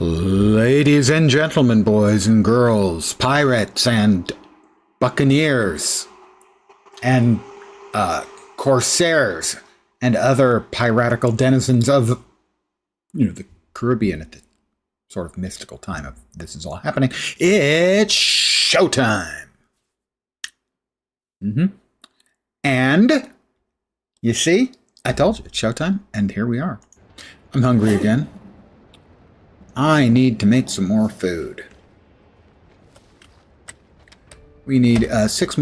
Ladies and gentlemen, boys and girls, pirates and buccaneers, and corsairs, and other piratical denizens of, the Caribbean at the sort of mystical time of this is all happening. It's showtime. And, you see, I told you, it's showtime, and here we are. I'm hungry again. I need to make some more food. We need 6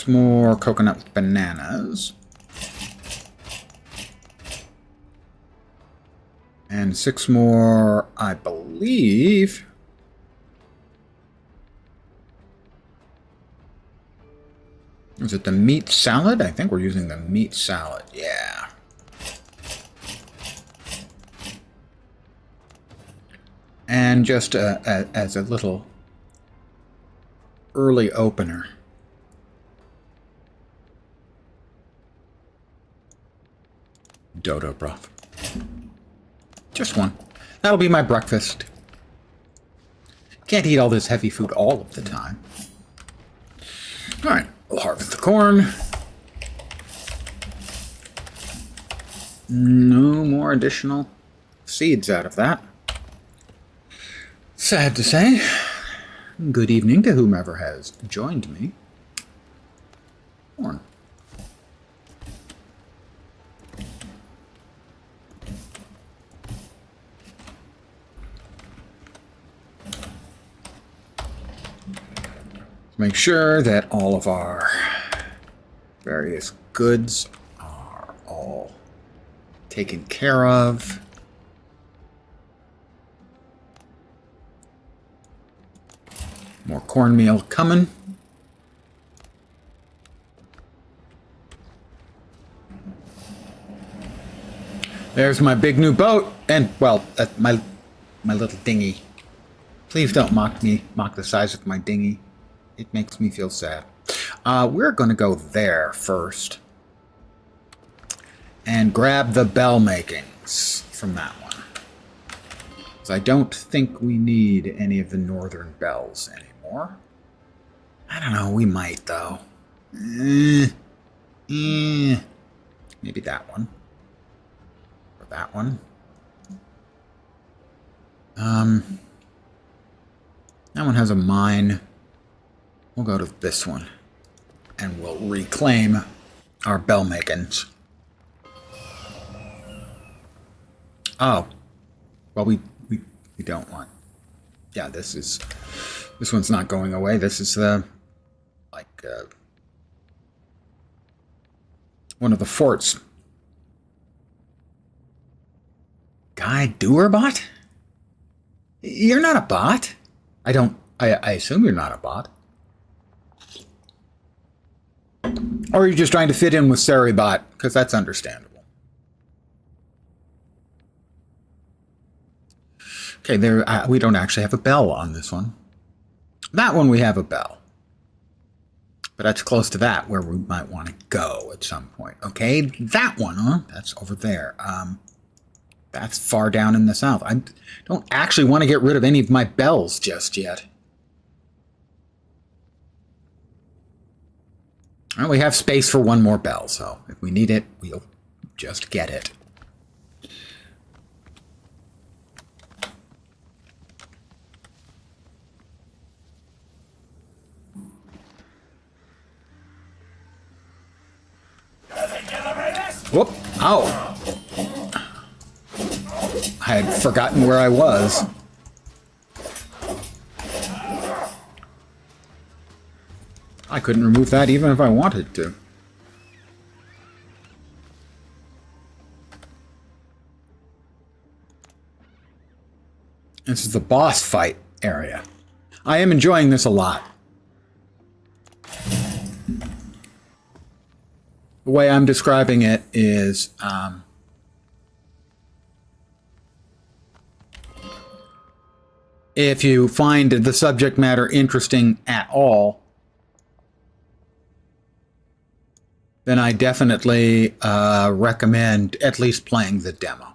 more coconut bananas. And 6 more, I believe. Is it the meat salad? I think we're using the meat salad. Yeah. And just as a little early opener, dodo broth. Just one. That'll be my breakfast. Can't eat all this heavy food all of the time. All right, we'll harvest the corn. No more additional seeds out of that. Sad to say. Good evening to whomever has joined me. Corn. Make sure that all of our various goods are all taken care of. More cornmeal coming. There's my big new boat, and well, my little dinghy. Please don't mock me. Mock the size of my dinghy. It makes me feel sad. We're going to go there first and grab the bell makings from that one. Because I don't think we need any of the northern bells anymore. I don't know, we might though. Maybe that one. Or that one. That one has a mine. We'll go to this one. And we'll reclaim our bell makings. Oh. Well, we don't want. Yeah, this one's not going away. This is one of the forts. Guy Doer bot? You're not a bot. I assume you're not a bot. Or are you just trying to fit in with Saribot? Because that's understandable. Okay, there. We don't actually have a bell on this one. That one we have a bell. But that's close to that where we might want to go at some point. Okay, that one, huh? That's over there. That's far down in the south. I don't actually want to get rid of any of my bells just yet. Well, we have space for one more bell, so if we need it, we'll just get it. Whoop! Ow! I had forgotten where I was. I couldn't remove that even if I wanted to. This is the boss fight area. I am enjoying this a lot. The way I'm describing it is if you find the subject matter interesting at all, then I definitely recommend at least playing the demo.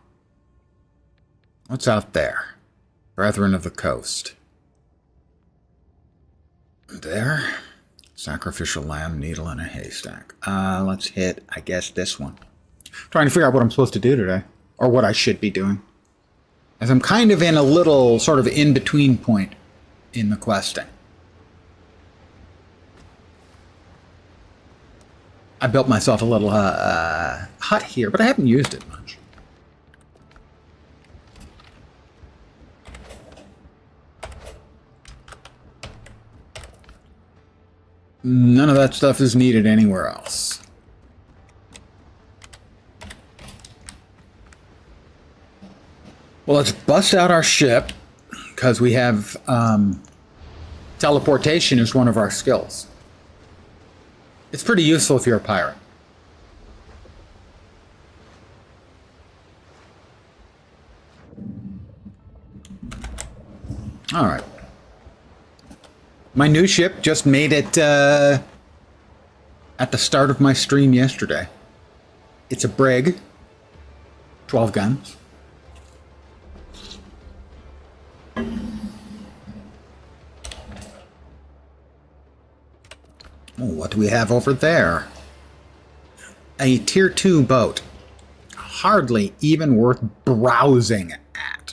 What's out there? Brethren of the Coast. There. Sacrificial lamb, needle in a haystack. Let's hit, I guess, this one. Trying to figure out what I'm supposed to do today. Or what I should be doing. As I'm kind of in a little sort of in-between point in the questing. I built myself a little hut here, but I haven't used it much. None of that stuff is needed anywhere else. Well, let's bust out our ship, because we have teleportation is one of our skills. It's pretty useful if you're a pirate. All right. My new ship just made it at the start of my stream yesterday. It's a brig, 12 guns. Oh, what do we have over there? A tier 2 boat. Hardly even worth browsing at.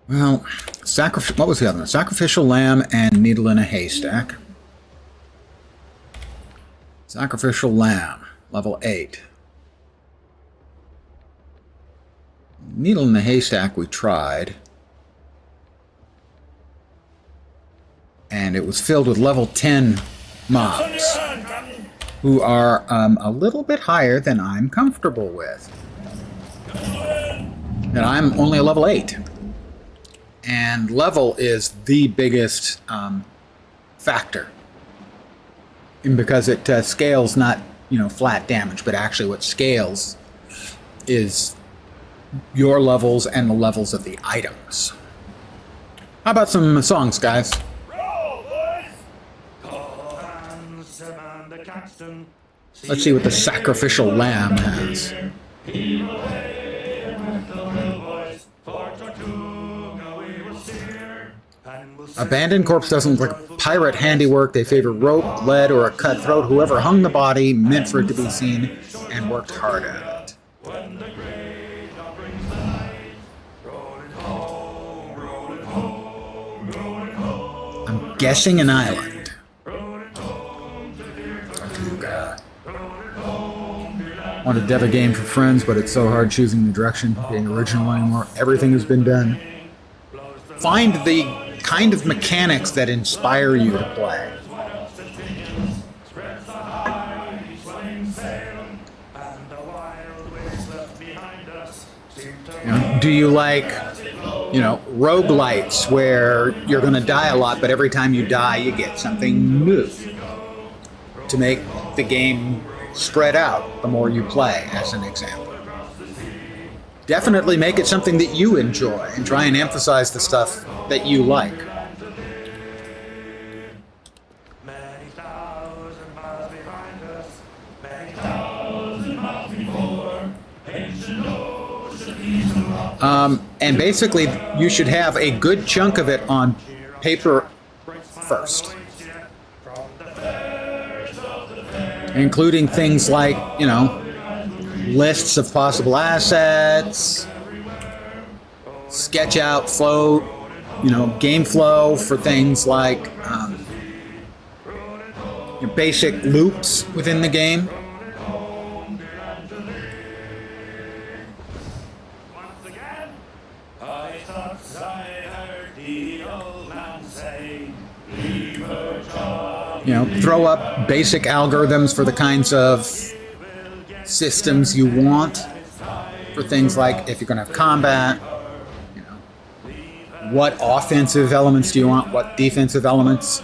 Well, what was the other one? Sacrificial lamb and needle in a haystack. Sacrificial lamb, level 8. Needle in the haystack we tried. And it was filled with level 10 mobs. Who are a little bit higher than I'm comfortable with. And I'm only a level 8. And level is the biggest factor. And because it scales not, flat damage, but actually what scales is your levels and the levels of the items. How about some songs, guys? Let's see what the sacrificial lamb has. Abandoned corpse doesn't look like pirate handiwork. They favor rope, lead, or a cutthroat. Whoever hung the body meant for it to be seen and worked hard at it. I'm guessing an island. Wanted to dev a game for friends, but it's so hard choosing the direction, being original anymore. Everything has been done. Find the kind of mechanics that inspire you to play. Do you like, roguelites where you're going to die a lot, but every time you die, you get something new to make the game spread out the more you play, as an example. Definitely make it something that you enjoy and try and emphasize the stuff that you like. And basically, you should have a good chunk of it on paper first. Including things like, lists of possible assets, sketch out flow, game flow for things like basic loops within the game. Throw up basic algorithms for the kinds of systems you want, for things like if you're going to have combat, what offensive elements do you want, what defensive elements.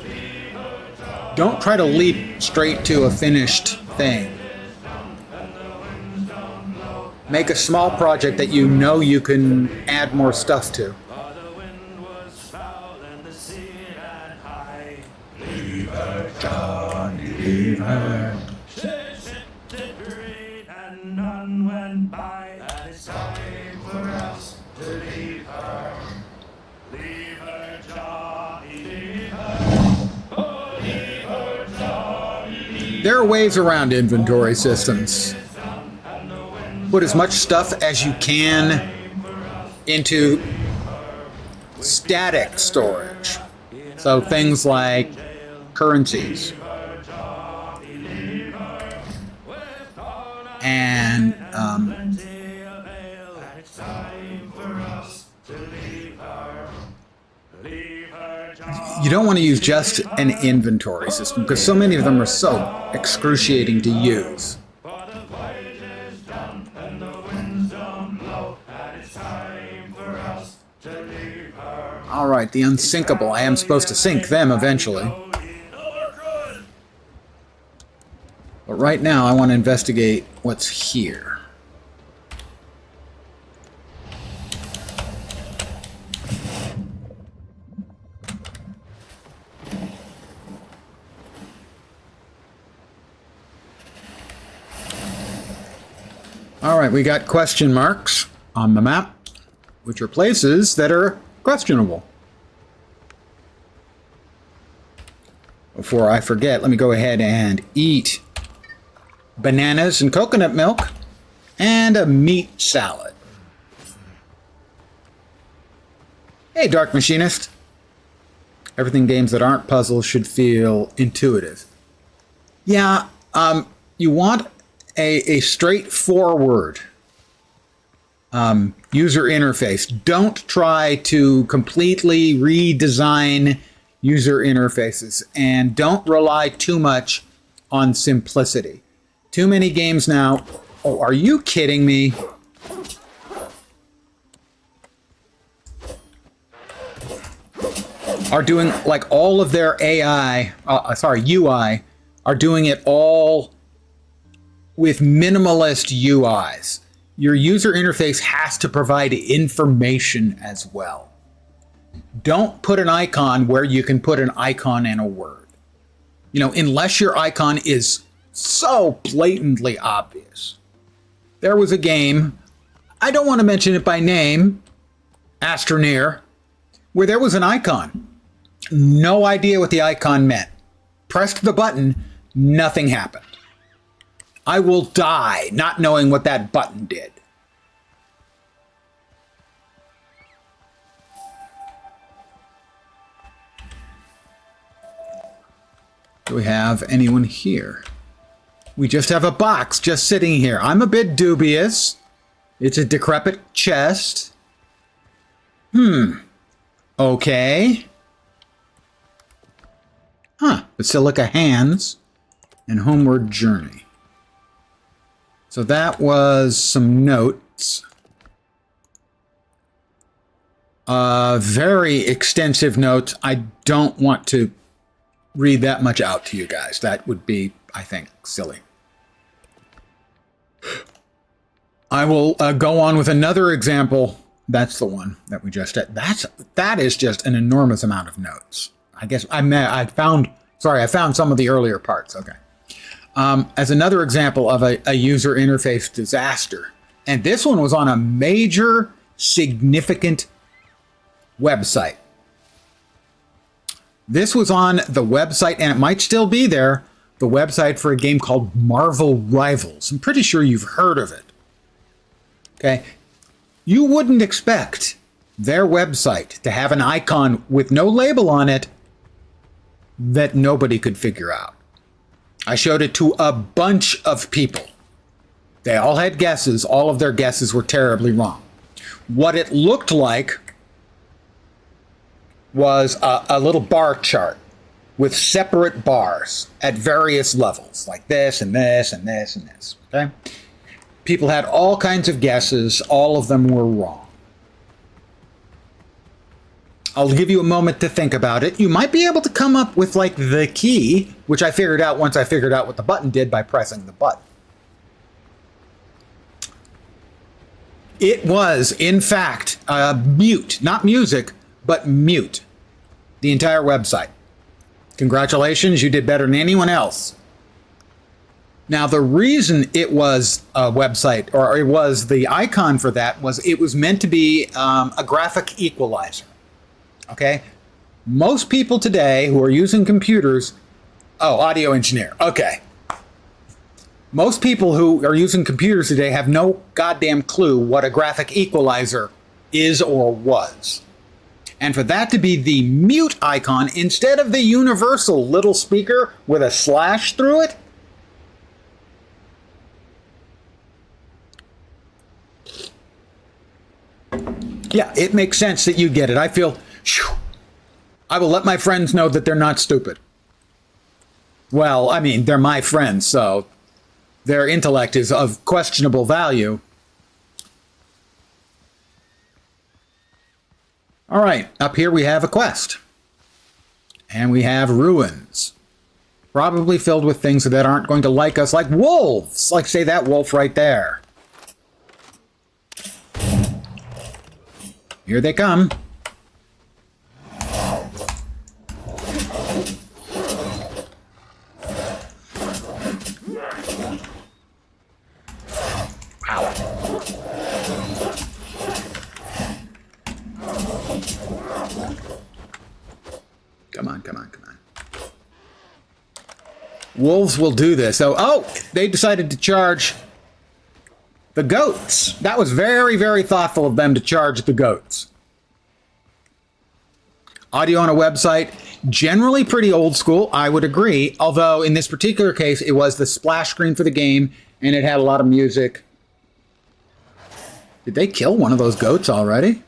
Don't try to leap straight to a finished thing. Make a small project that you can add more stuff to. Johnny, leave her. There are ways around inventory systems. Put as much stuff as you can into static storage. So things like currencies and you don't want to use just an inventory system because so many of them are so excruciating to use. All right, the unsinkable. I am supposed to sink them eventually. But right now I want to investigate what's here. All right, we got question marks on the map, which are places that are questionable. Before I forget, let me go ahead and eat bananas and coconut milk and a meat salad. Hey, Dark Machinist. Everything games that aren't puzzles should feel intuitive. Yeah, you want a straightforward user interface. Don't try to completely redesign user interfaces, and don't rely too much on simplicity. Too many games now. Oh, are you kidding me? Are doing like all of their AI, UI, are doing it all with minimalist UIs. Your user interface has to provide information as well. Don't put an icon where you can put an icon and a word. You know, unless your icon is so blatantly obvious. There was a game, I don't want to mention it by name, Astroneer, where there was an icon. No idea what the icon meant. Pressed the button, nothing happened. I will die not knowing what that button did. Do we have anyone here? We just have a box just sitting here. I'm a bit dubious. It's a decrepit chest. Okay. Basilica Hands and Homeward Journey. So that was some notes. Very extensive notes. I don't want to read that much out to you guys. That would be, I think, silly. I will go on with another example. That's the one that we just did. That is just an enormous amount of notes. I guess I found some of the earlier parts. Okay. As another example of a user interface disaster. And this one was on a major, significant website. This was on the website, and it might still be there, the website for a game called Marvel Rivals. I'm pretty sure you've heard of it. Okay. You wouldn't expect their website to have an icon with no label on it that nobody could figure out. I showed it to a bunch of people. They all had guesses. All of their guesses were terribly wrong. What it looked like was a little bar chart with separate bars at various levels, like this and this and this and this. Okay? People had all kinds of guesses. All of them were wrong. I'll give you a moment to think about it. You might be able to come up with like the key, which I figured out once I figured out what the button did by pressing the button. It was, in fact, mute, not music, but mute. The entire website. Congratulations, you did better than anyone else. Now, the reason it was a website, or it was the icon for that, was it was meant to be a graphic equalizer. Okay? Most people today who are using computers... Oh, audio engineer. Okay. Most people who are using computers today have no goddamn clue what a graphic equalizer is or was. And for that to be the mute icon instead of the universal little speaker with a slash through it, yeah, it makes sense that you get it. I feel, I will let my friends know that they're not stupid. Well, I mean, they're my friends, so their intellect is of questionable value. All right, up here we have a quest. And we have ruins. Probably filled with things that aren't going to like us, like wolves. Like, say, that wolf right there. Here they come. Wow. Come on, come on, come on. Wolves will do this. So, oh, they decided to charge the goats. That was very, very thoughtful of them to charge the goats. Audio on a website, generally pretty old school, I would agree. Although in this particular case, it was the splash screen for the game, and it had a lot of music. Did they kill one of those goats already?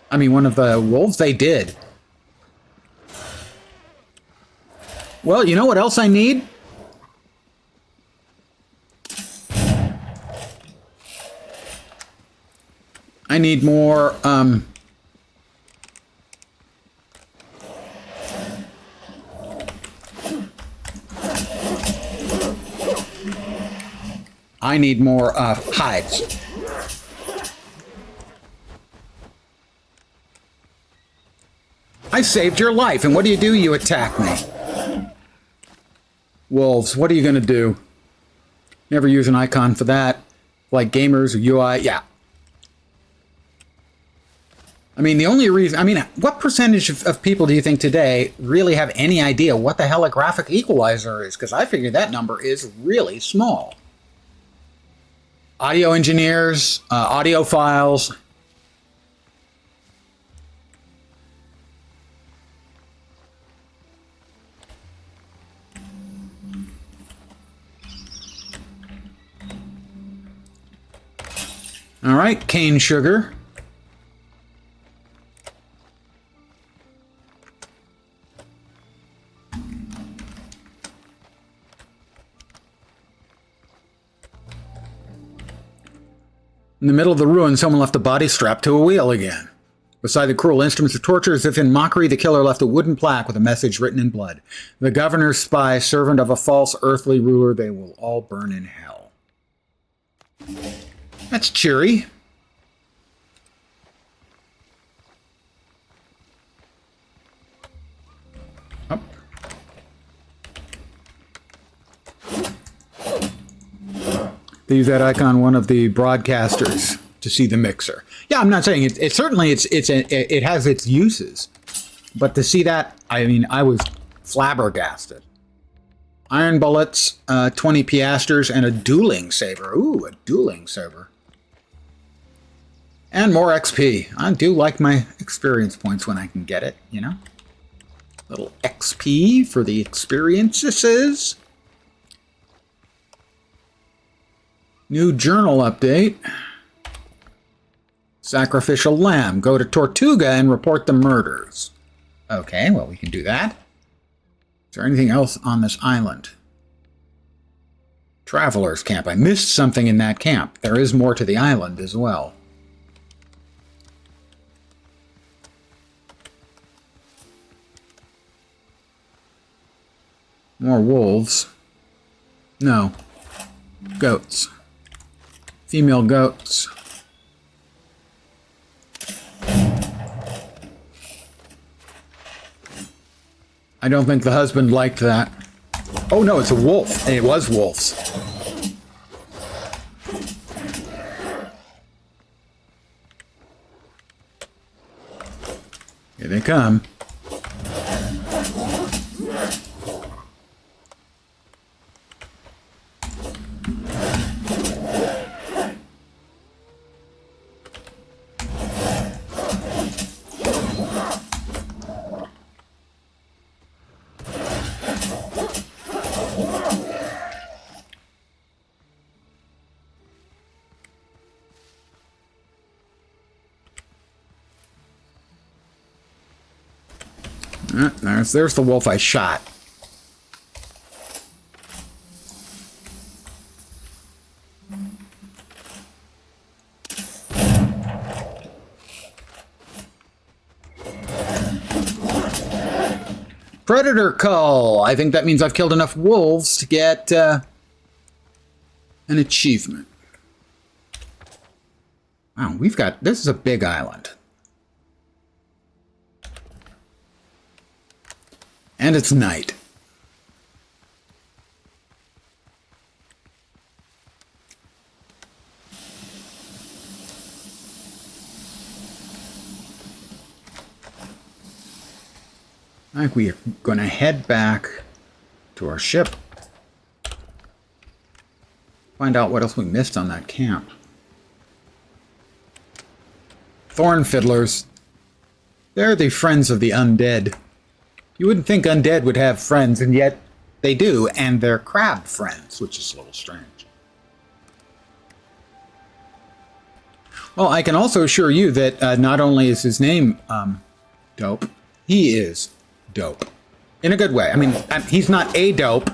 I mean, one of the wolves? They did. Well, you know what else I need? I need more, hides. I saved your life, and what do? You attack me. Wolves, what are you going to do? Never use an icon for that. Like gamers or UI, yeah. I mean, the only reason, what percentage of people do you think today really have any idea what the hell a graphic equalizer is? Because I figure that number is really small. Audio engineers, audiophiles. All right, cane sugar. In the middle of the ruin, someone left a body strapped to a wheel again. Beside the cruel instruments of torture, as if in mockery, the killer left a wooden plaque with a message written in blood. The governor's spy, servant of a false earthly ruler, they will all burn in hell. That's cheery. Oh. They use that icon, one of the broadcasters, to see the mixer. Yeah, I'm not saying it certainly it has its uses, but to see that, I mean, I was flabbergasted. Iron bullets, 20 piastres, and a dueling saber. Ooh, a dueling saber. And more XP. I do like my experience points when I can get it, you know? Little XP for the experiences. New journal update. Sacrificial lamb. Go to Tortuga and report the murders. Okay, well, we can do that. Is there anything else on this island? Traveler's camp. I missed something in that camp. There is more to the island as well. More wolves. No. Goats. Female goats. I don't think the husband liked that. Oh no, it's a wolf. It was wolves. Here they come. There's the wolf I shot. Predator cull. I think that means I've killed enough wolves to get an achievement. Wow, this is a big island. And it's night. I think we are going to head back to our ship. Find out what else we missed on that camp. Thorn fiddlers. They're the friends of the undead. You wouldn't think undead would have friends, and yet they do, and they're crab friends, which is a little strange. Well, I can also assure you that not only is his name dope, he is dope. In a good way. I mean, he's not a dope.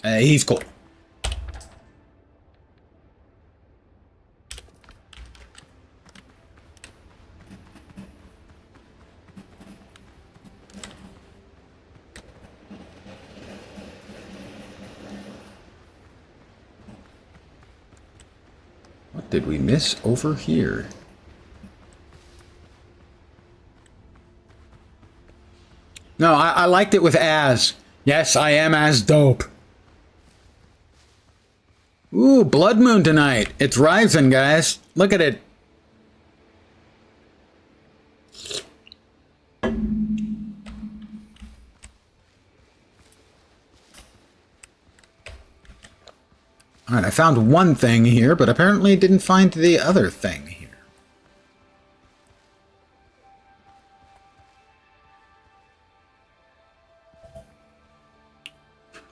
He's cool. What did we miss over here? No, I liked it with as. Yes, I am as dope. Ooh, blood moon tonight. It's rising, guys. Look at it. All right, I found one thing here, but apparently didn't find the other thing here.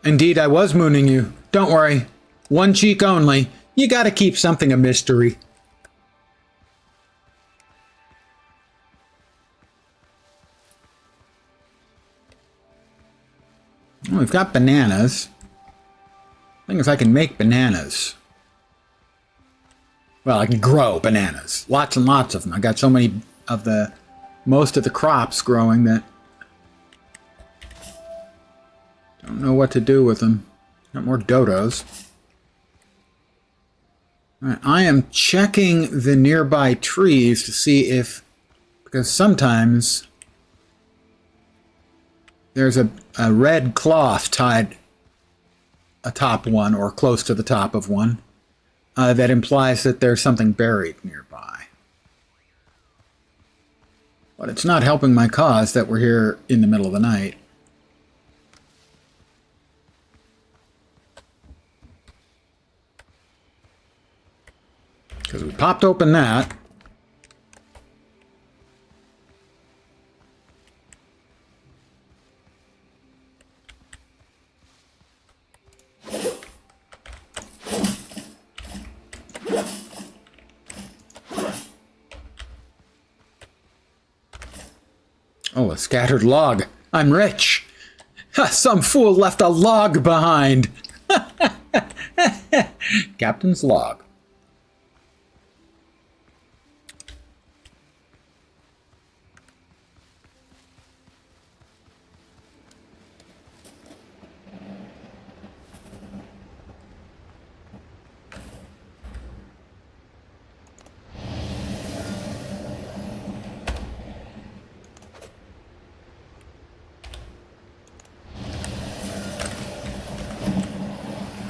Indeed, I was mooning you. Don't worry. One cheek only. You gotta keep something a mystery. Oh, we've got bananas. Thing is, I can make bananas. Well, I can grow bananas. Lots and lots of them. I got so many of most of the crops growing that don't know what to do with them. Got more dodos. All right, I am checking the nearby trees to see if, because sometimes there's a red cloth tied atop one or close to the top of one that implies that there's something buried nearby. But it's not helping my cause that we're here in the middle of the night. Because we popped open that. Oh, a scattered log. I'm rich. Some fool left a log behind. Captain's log.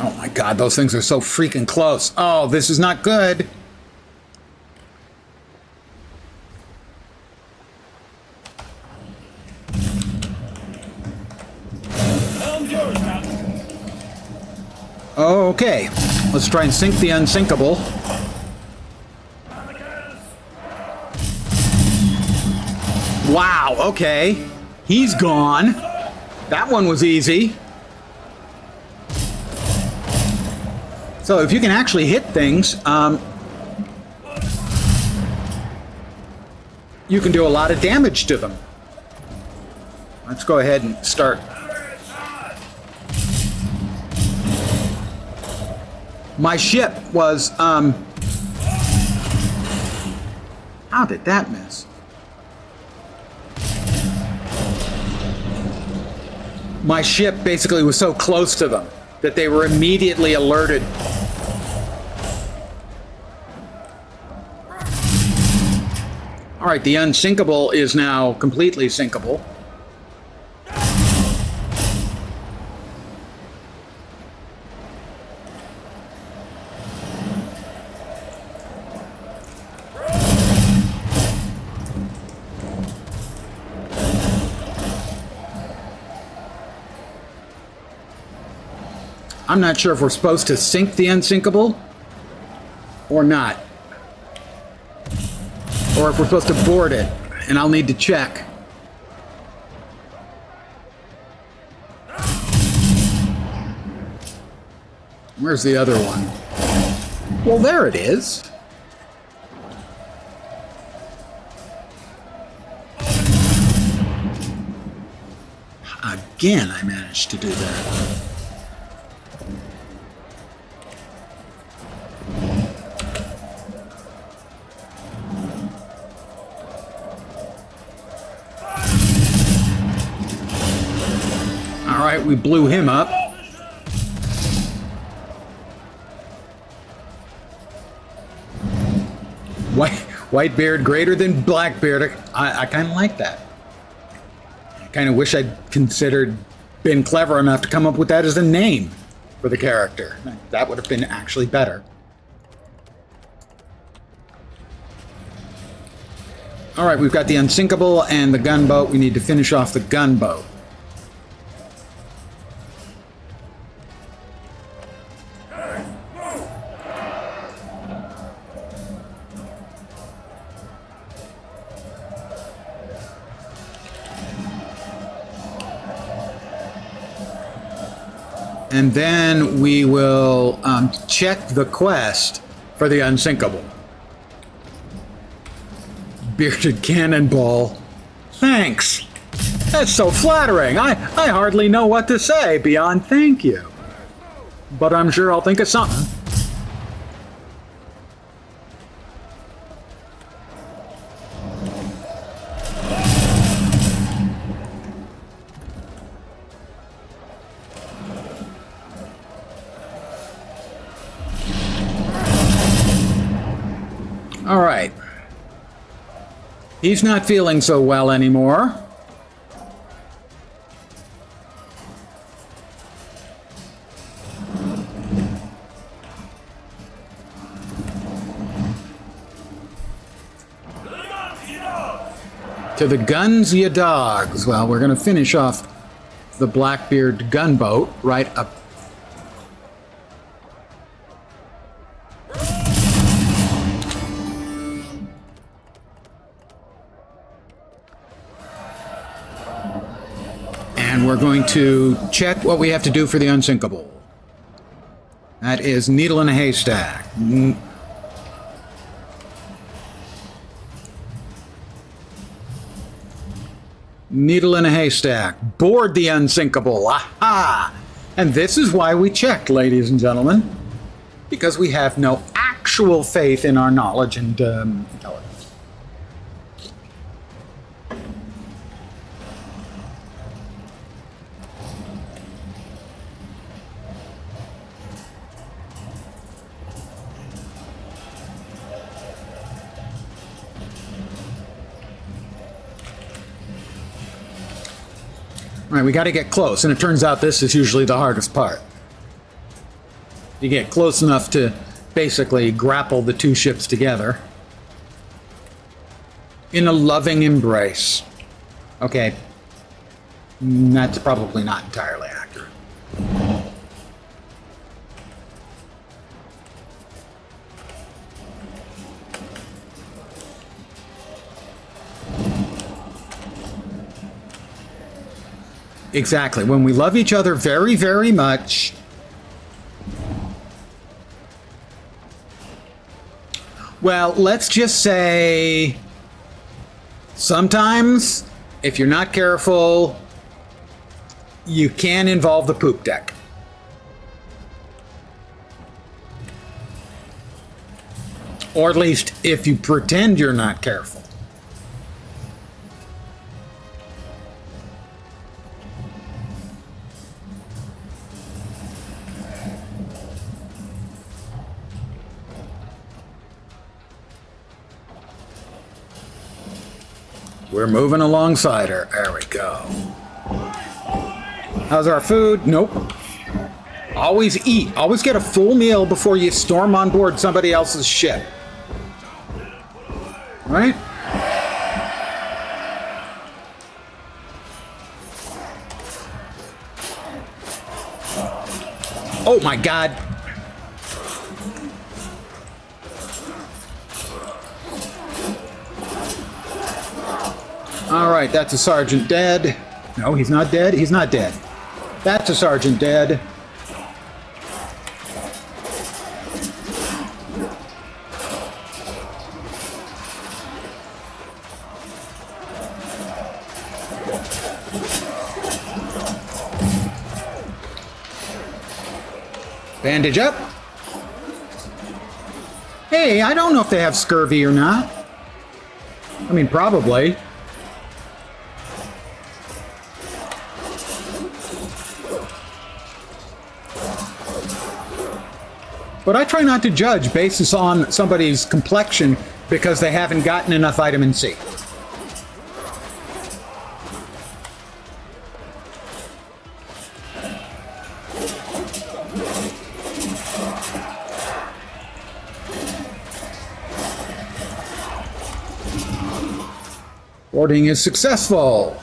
Oh my God, those things are so freaking close. Oh, this is not good. Okay, let's try and sink the unsinkable. Wow, okay. He's gone. That one was easy. So if you can actually hit things, you can do a lot of damage to them. Let's go ahead and start. My ship was, how did that miss? My ship basically was so close to them that they were immediately alerted. All right, the unsinkable is now completely sinkable. I'm not sure if we're supposed to sink the unsinkable or not. Or if we're supposed to board it, and I'll need to check. Where's the other one? Well, there it is. Again, I managed to do that. All right, we blew him up. Whitebeard greater than Blackbeard. I kind of like that. I kind of wish I'd been clever enough to come up with that as a name for the character. That would have been actually better. All right, we've got the unsinkable and the gunboat. We need to finish off the gunboat. And then we will check the quest for the unsinkable. Bearded cannonball. Thanks. That's so flattering. I hardly know what to say beyond thank you. But I'm sure I'll think of something. All right. He's not feeling so well anymore. To the guns, ya dogs. Well, we're going to finish off the Blackbeard gunboat right up. And we're going to check what we have to do for the unsinkable. That is needle in a haystack. Needle in a haystack. Board the unsinkable. Aha! And this is why we checked, ladies and gentlemen. Because we have no actual faith in our knowledge and intelligence. All right, we got to get close, and it turns out this is usually the hardest part. You get close enough to basically grapple the two ships together in a loving embrace. Okay, that's probably not entirely accurate. Exactly. When we love each other very, very much, well, let's just say sometimes, if you're not careful, you can involve the poop deck. Or at least if you pretend you're not careful. We're moving alongside her. There we go. How's our food? Nope. Always eat. Always get a full meal before you storm on board somebody else's ship. Right? Oh my God. All right, that's a sergeant dead. No, he's not dead. He's not dead. That's a sergeant dead. Bandage up. Hey, I don't know if they have scurvy or not. I mean, probably. But I try not to judge basis on somebody's complexion because they haven't gotten enough vitamin C. Boarding is successful.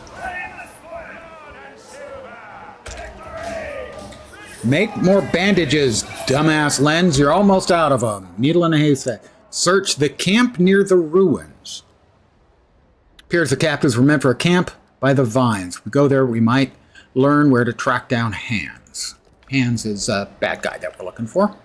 Make more bandages, dumbass Lens. You're almost out of them. Needle in a haystack. Search the camp near the ruins. Appears the captives were meant for a camp by the vines. We go there, we might learn where to track down Hands. Hands is a bad guy that we're looking for.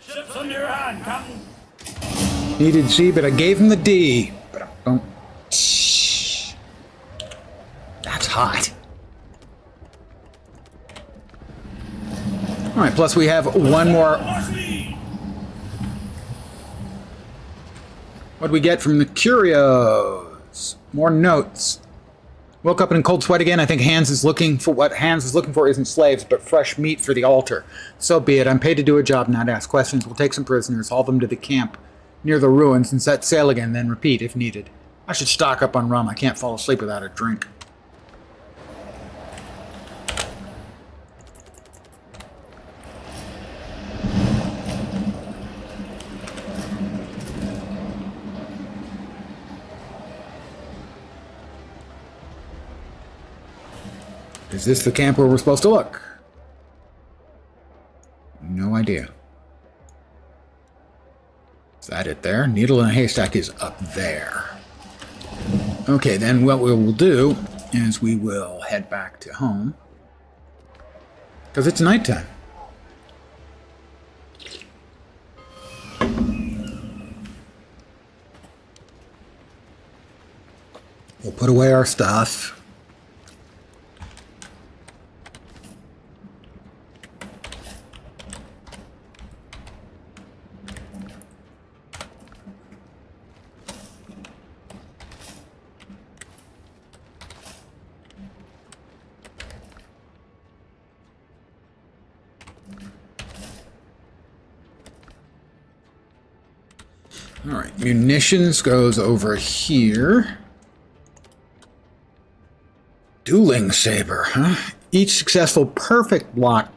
Ship's under your hand, Captain. Needed C, but I gave him the D. But don't. That's hot. All right, plus we have one more. What'd we get from the Curios? More notes. Woke up in a cold sweat again. I think Hands is looking for what Hands is looking for isn't slaves, but fresh meat for the altar. So be it. I'm paid to do a job, not ask questions. We'll take some prisoners, haul them to the camp near the ruins, and set sail again, then repeat if needed. I should stock up on rum. I can't fall asleep without a drink. Is this the camp where we're supposed to look? No idea. Is that it there? Needle in a haystack is up there. Okay, then what we will do is we will head back to home. Because it's nighttime. We'll put away our stuff. All right, munitions goes over here. Dueling saber, huh? Each successful perfect block.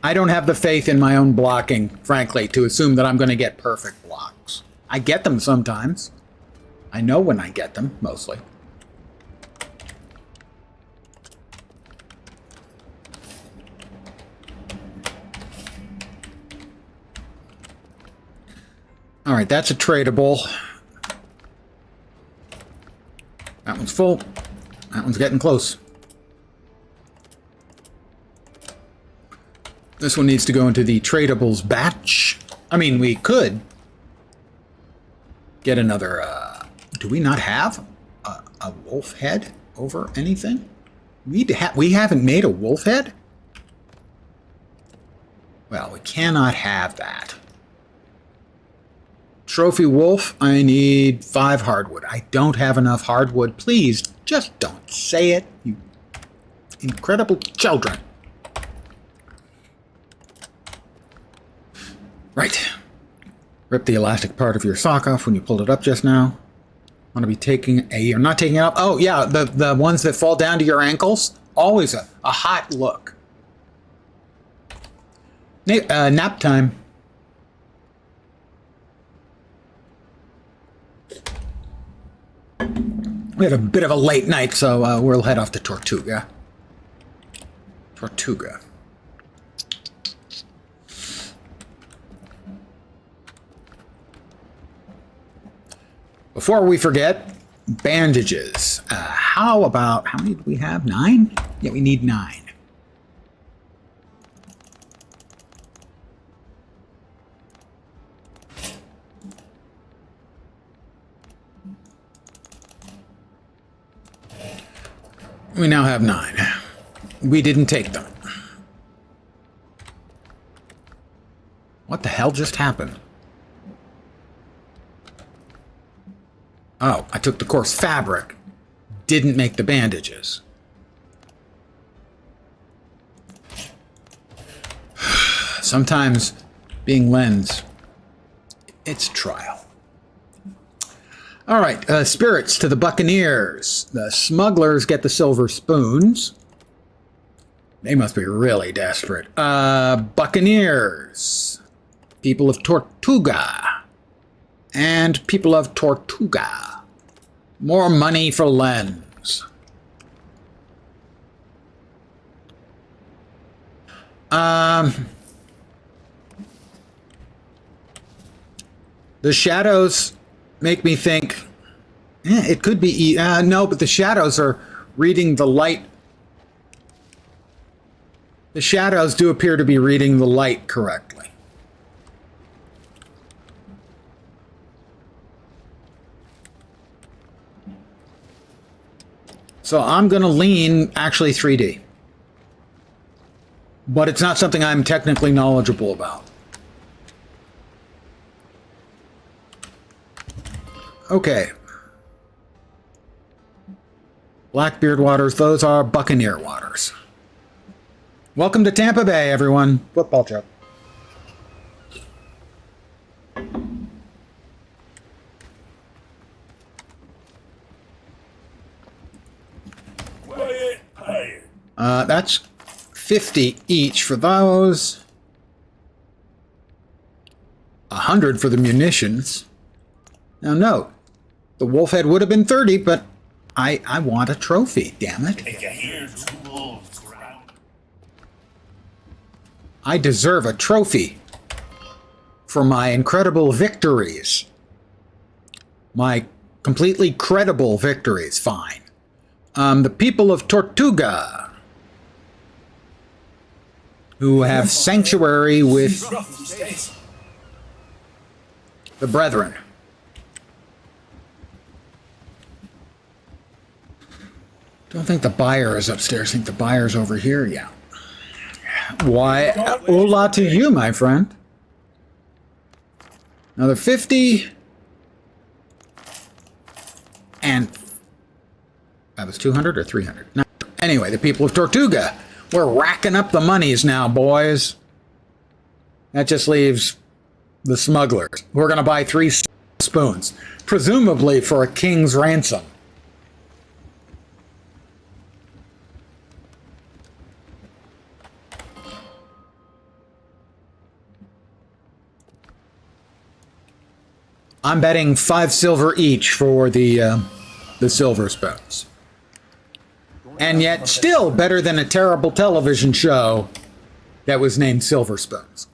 I don't have the faith in my own blocking, frankly, to assume that I'm going to get perfect blocks. I get them sometimes. I know when I get them, mostly. All right, that's a tradable. That one's full. That one's getting close. This one needs to go into the tradables batch. I mean, we could get another... do we not have a wolf head over anything? We haven't made a wolf head? Well, we cannot have that. Trophy wolf, I need 5 hardwood. I don't have enough hardwood. Please, just don't say it, you incredible children. Right. Rip the elastic part of your sock off when you pulled it up just now. Want to be taking a... You're not taking it up? Oh, yeah, the ones that fall down to your ankles. Always a hot look. Nap time. We had a bit of a late night, so we'll head off to Tortuga. Tortuga. Before we forget, bandages. How many do we have? 9? Yeah, we need 9. We now have 9. We didn't take them. What the hell just happened? Oh, I took the coarse fabric. Didn't make the bandages. Sometimes being lens, it's a trial. All right, spirits to the buccaneers. The smugglers get the silver spoons. They must be really desperate. Buccaneers. People of Tortuga. And people of Tortuga. More money for lens. The shadows make me think, it could be, no, but the shadows are reading the light. The shadows do appear to be reading the light correctly. So I'm going to lean actually 3D. But it's not something I'm technically knowledgeable about. Okay. Blackbeard waters, those are Buccaneer waters. Welcome to Tampa Bay, everyone. Football trip. That's 50 each for those. 100 for the munitions. Now note, the wolf head would have been 30, but I want a trophy, damn it. I deserve a trophy for my incredible victories. My completely credible victories, fine. The people of Tortuga, who have sanctuary with the brethren. Don't think the buyer is upstairs. I think the buyer's over here. Yeah. Why, hola to you, my friend. Another 50. And that was 200 or 300. No. Anyway, the people of Tortuga. We're racking up the monies now, boys. That just leaves the smugglers. We're going to buy 3 spoons, presumably for a king's ransom. I'm betting 5 silver each for the silver spoons. And yet still better than a terrible television show that was named Silver Spoons.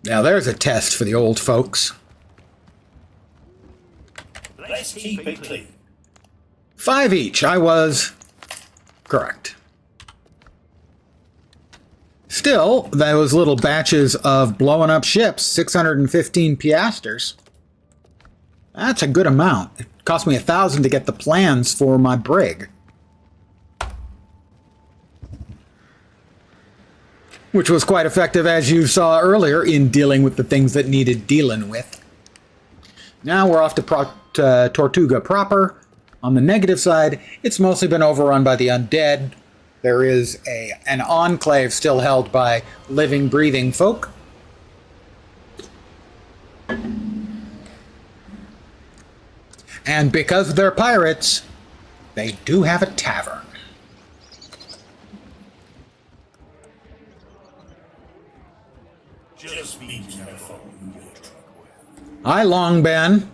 Now there's a test for the old folks. Let's keep it clean. 5 each. I was correct. Still, those little batches of blowing up ships, 615 piasters. That's a good amount. It cost me 1,000 to get the plans for my brig. Which was quite effective, as you saw earlier, in dealing with the things that needed dealing with. Now we're off to Tortuga proper. On the negative side, it's mostly been overrun by the undead. There is an enclave still held by living, breathing folk. And because they're pirates, they do have a tavern. Just be careful who you truck with. Hi, Long Ben.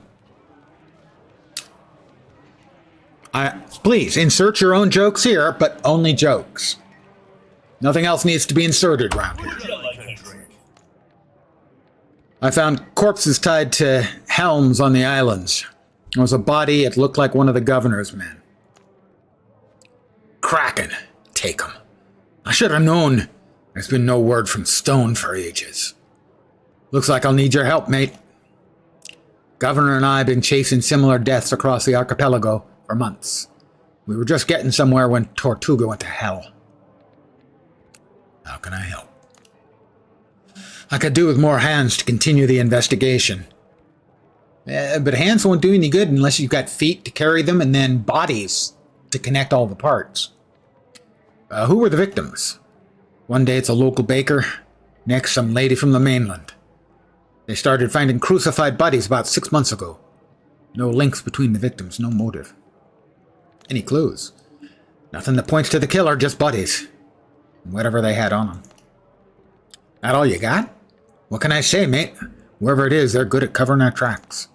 Please, insert your own jokes here, but only jokes. Nothing else needs to be inserted around here. Would you like a drink? I found corpses tied to helms on the islands. There was a body, it looked like one of the governor's men. Kraken, take him. I should have known. There's been no word from Stone for ages. Looks like I'll need your help, mate. Governor and I have been chasing similar deaths across the archipelago for months. We were just getting somewhere when Tortuga went to hell. How can I help? I could do with more hands to continue the investigation. But hands won't do any good unless you've got feet to carry them and then bodies to connect all the parts. Who were the victims? One day it's a local baker, next some lady from the mainland. They started finding crucified bodies about 6 months ago. No links between the victims, no motive. Any clues? Nothing that points to the killer, just bodies. Whatever they had on them. That all you got? What can I say, mate? Whoever it is, they're good at covering our tracks.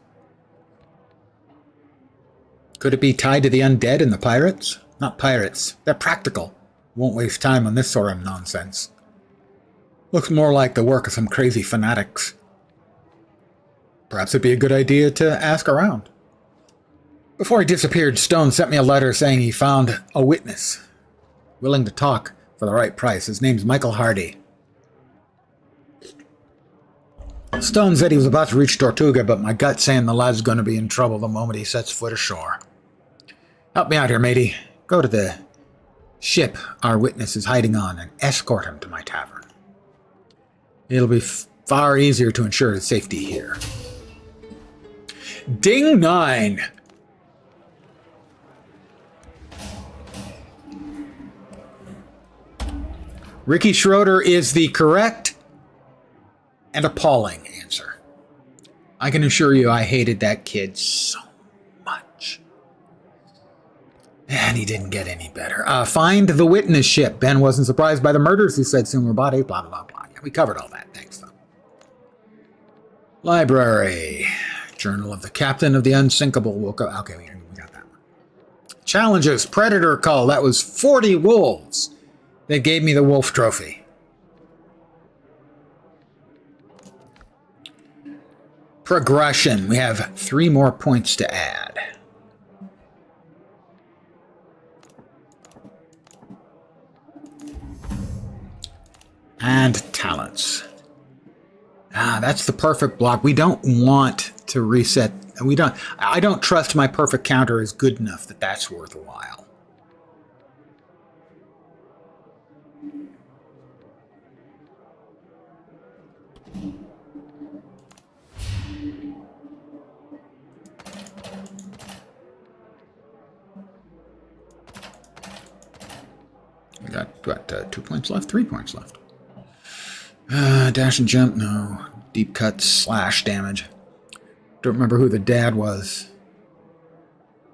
Could it be tied to the undead and the pirates? Not pirates. They're practical. Won't waste time on this sort of nonsense. Looks more like the work of some crazy fanatics. Perhaps it'd be a good idea to ask around. Before he disappeared, Stone sent me a letter saying he found a witness, willing to talk for the right price. His name's Michael Hardy. Stone said he was about to reach Tortuga, but my gut's saying the lad's going to be in trouble the moment he sets foot ashore. Help me out here, matey. Go to the ship our witness is hiding on and escort him to my tavern. It'll be far easier to ensure his safety here. Ding 9! Ricky Schroeder is the correct and appalling answer. I can assure you I hated that kid so much. And he didn't get any better. Find the witness ship. Ben wasn't surprised by the murders. He said similar bodies, blah, blah, blah. Yeah, we covered all that. Thanks, though. Library. Journal of the Captain of the Unsinkable. Okay, we got that one. Challenges. Predator call. That was 40 wolves. They gave me the wolf trophy. Progression. We have 3 more points to add. And talents. That's the perfect block. We don't want to reset. I don't trust my perfect counter is good enough that that's worth a while. We got, what, 2 points left? 3 points left. Dash and jump, no. Deep cut slash damage. Don't remember who the dad was.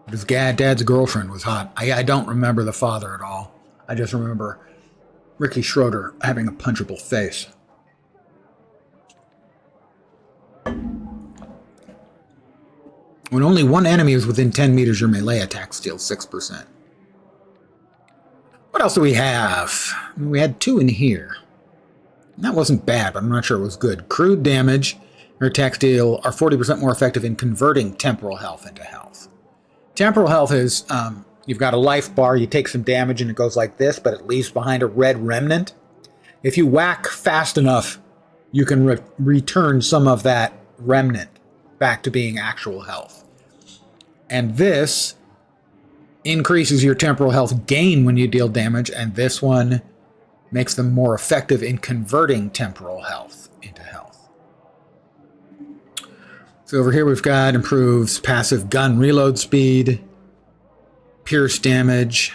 But his dad's girlfriend was hot. I don't remember the father at all. I just remember Ricky Schroeder having a punchable face. When only one enemy is within 10 meters, your melee attack steals 6%. What else do we have? We had 2 in here. That wasn't bad, but I'm not sure it was good. Crude damage. Your attacks deal are 40% more effective in converting temporal health into health. Temporal health is, you've got a life bar, you take some damage and it goes like this, but it leaves behind a red remnant. if you whack fast enough, you can return some of that remnant back to being actual health. And this increases your temporal health gain when you deal damage, and this one makes them more effective in converting temporal health into health. So over here we've got improves passive gun reload speed, pierce damage,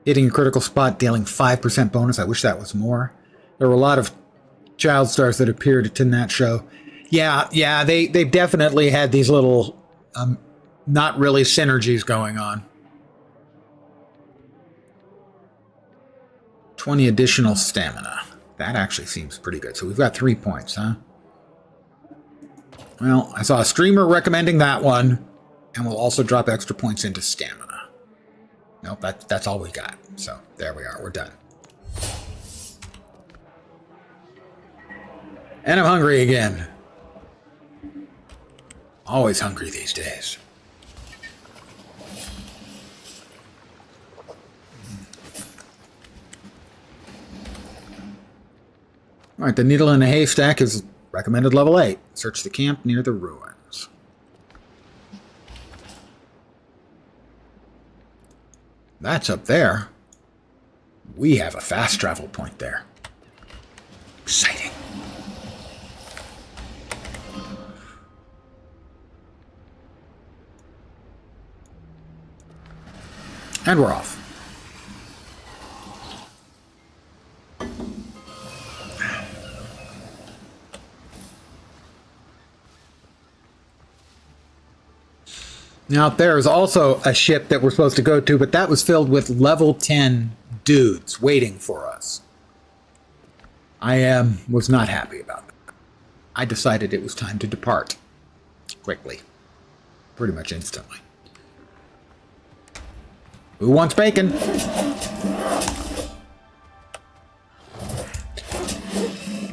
hitting a critical spot, dealing 5% bonus. I wish that was more. There were a lot of child stars that appeared in that show. Yeah, they've definitely had these little not really synergies going on. 20 additional stamina. That actually seems pretty good. So we've got 3 points, huh? Well, I saw a streamer recommending that one, and we'll also drop extra points into stamina. Nope, that's all we got. So there we are. We're done. And I'm hungry again. Always hungry these days. All right, the needle in a haystack is recommended level 8. Search the camp near the ruins. That's up there. We have a fast travel point there. Exciting. And we're off. Now, there is also a ship that we're supposed to go to, but that was filled with level 10 dudes waiting for us. I was not happy about that. I decided it was time to depart. Quickly. Pretty much instantly. Who wants bacon?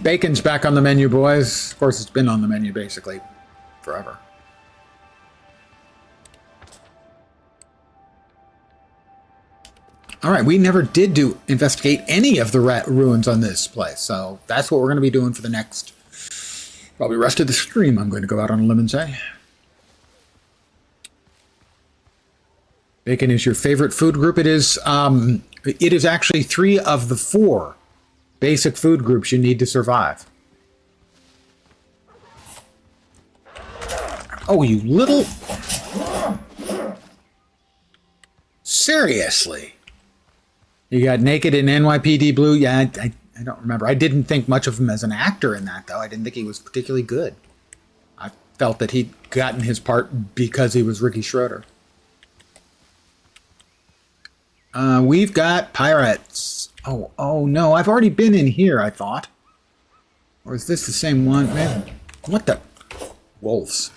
Bacon's back on the menu, boys. Of course, it's been on the menu basically forever. All right, we never did investigate any of the ruins on this place, so that's what we're going to be doing for the next, probably rest of the stream. I'm going to go out on a limb and say. Bacon is your favorite food group. It is actually 3 of the 4 basic food groups you need to survive. Oh, you little... Seriously? You got Naked in NYPD Blue? Yeah, I don't remember. I didn't think much of him as an actor in that, though. I didn't think he was particularly good. I felt that he'd gotten his part because he was Ricky Schroeder. We've got pirates. Oh no, I've already been in here, I thought. Or is this the same one? Man, what the? Wolves.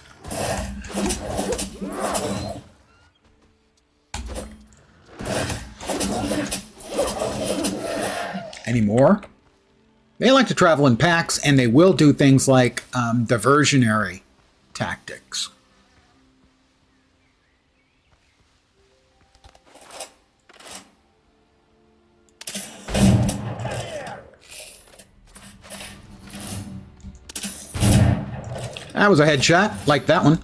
Any more? They like to travel in packs, and they will do things like diversionary tactics. That was a headshot, like that one.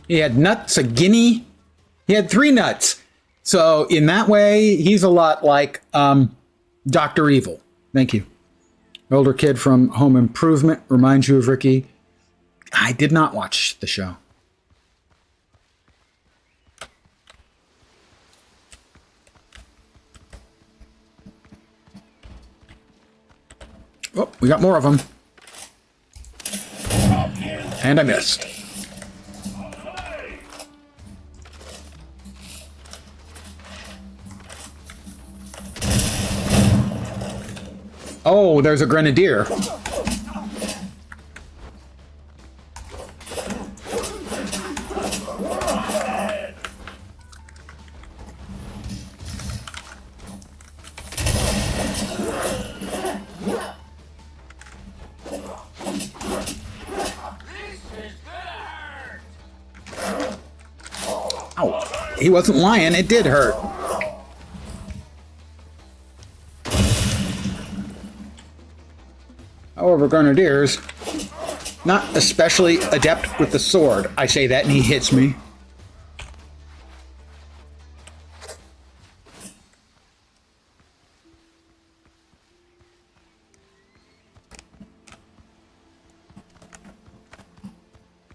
He had nuts, a guinea. He had 3 nuts. So in that way, he's a lot like Dr. Evil. Thank you. Older kid from Home Improvement reminds you of Ricky. I did not watch the show. Oh, we got more of them. And I missed. Oh, there's a grenadier. He wasn't lying. It did hurt. However, Grenadiers, not especially adept with the sword. I say that and he hits me.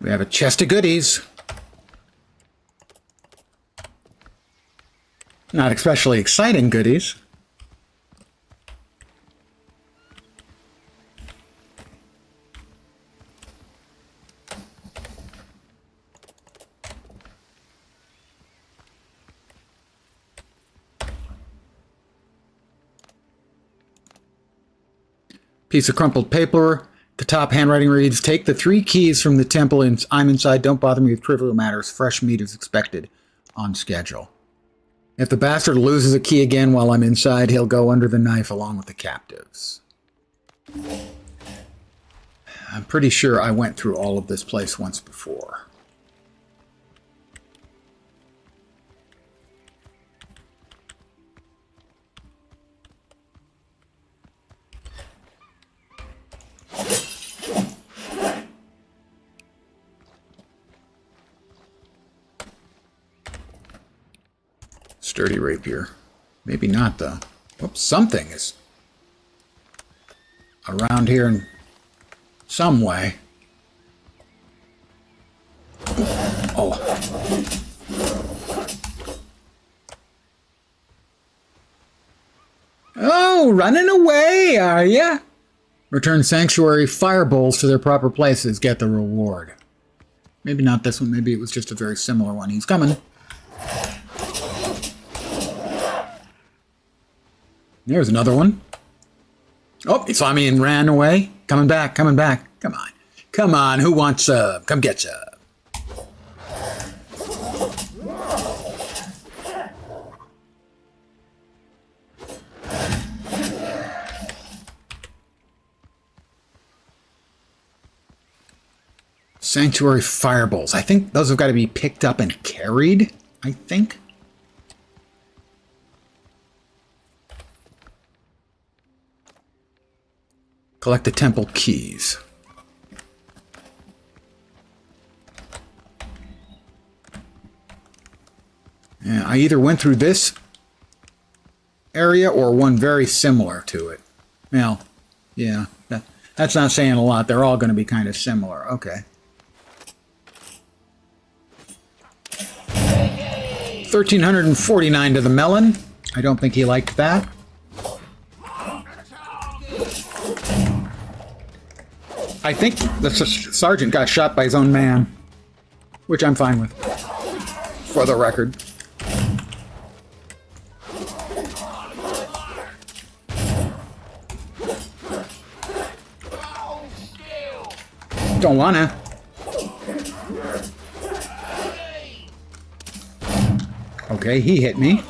We have a chest of goodies. Not especially exciting goodies. Piece of crumpled paper. The top handwriting reads, take the 3 keys from the temple and I'm inside. Don't bother me with trivial matters. Fresh meat is expected on schedule. If the bastard loses a key again while I'm inside, he'll go under the knife along with the captives. I'm pretty sure I went through all of this place once before. Sturdy rapier. Maybe not, though. Oops, something is around here in some way. Oh. Oh, running away, are ya? Return sanctuary fire bowls to their proper places. Get the reward. Maybe not this one. Maybe it was just a very similar one. He's coming. There's another one. Oh, he saw me and ran away. Coming back, coming back. Come on. Come on, who wants some? Come get some. Sanctuary fireballs. I think those have got to be picked up and carried, I think. Collect the temple keys. Yeah, I either went through this area or one very similar to it. Well, yeah, that's not saying a lot. They're all going to be kind of similar. Okay. 1,349 to the melon. I don't think he liked that. I think the sergeant got shot by his own man, which I'm fine with, for the record. Don't wanna. Okay, he hit me.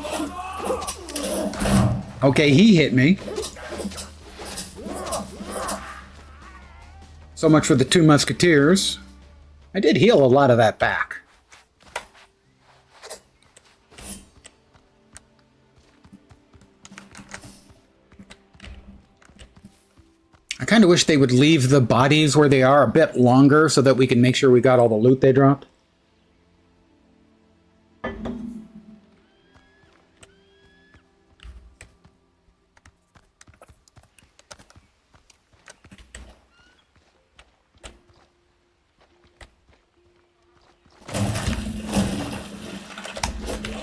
Okay, he hit me. So much for the 2 musketeers. I did heal a lot of that back. I kind of wish they would leave the bodies where they are a bit longer so that we can make sure we got all the loot they dropped.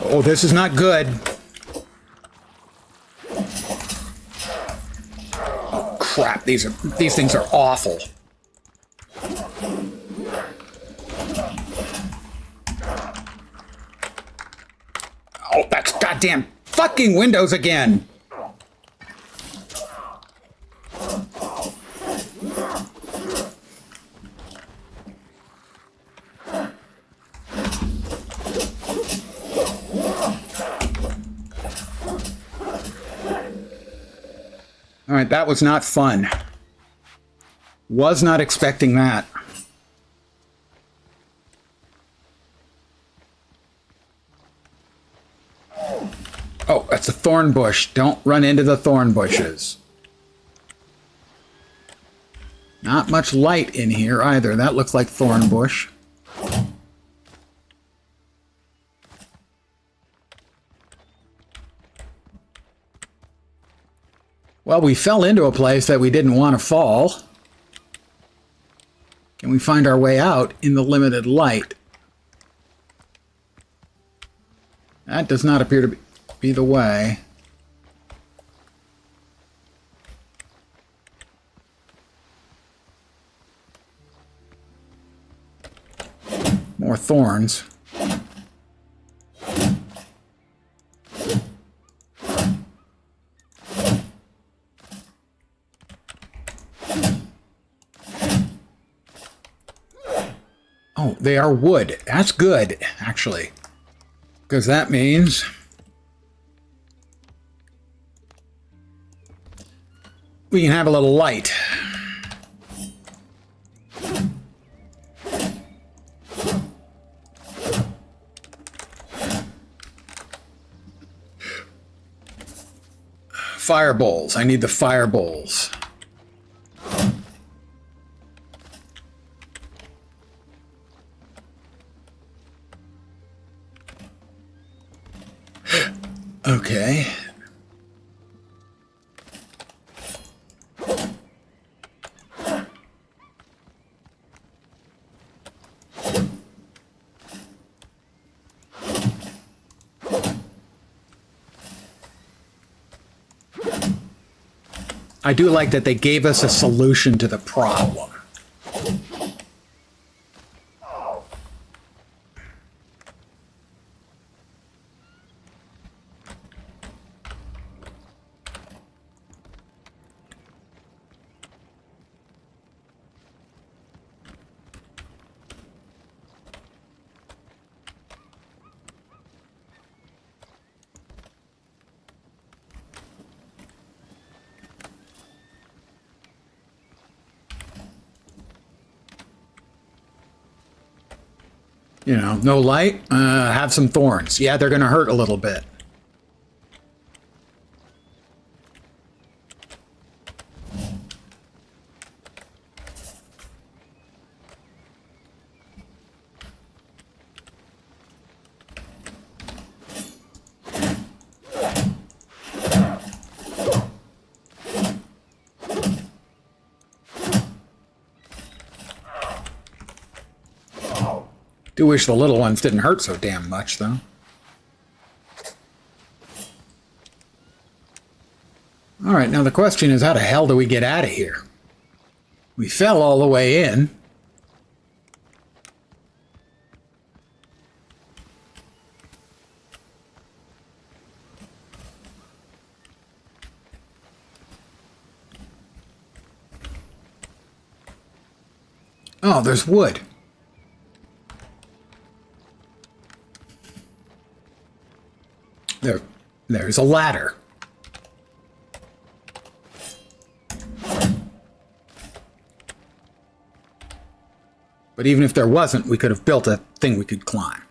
Oh, this is not good. Oh, crap. These things are awful. Oh, that's goddamn fucking Windows again. All right, that was not fun. Was not expecting that. That's a thorn bush. Don't run into the thorn bushes. Not much light in here either. That looks like thorn bush. Well, we fell into a place that we didn't want to fall. Can we find our way out in the limited light? That does not appear to be the way. More thorns. Oh, they are wood. That's good, actually. Because that means we can have a little light. Fire bowls. I need the fire bowls. Okay. I do like that they gave us a solution to the problem. You know, no light, have some thorns. Yeah, they're going to hurt a little bit. Do wish the little ones didn't hurt so damn much, though. Alright, now the question is, how the hell do we get out of here? We fell all the way in. Oh, there's wood. There's a ladder. But even if there wasn't, we could have built a thing we could climb.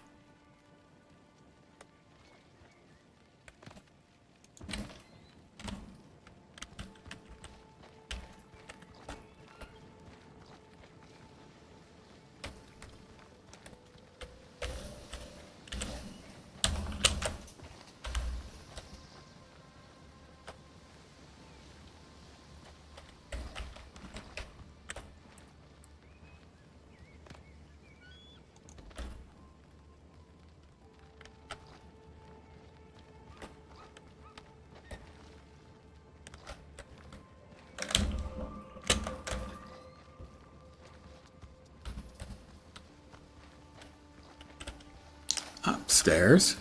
Upstairs.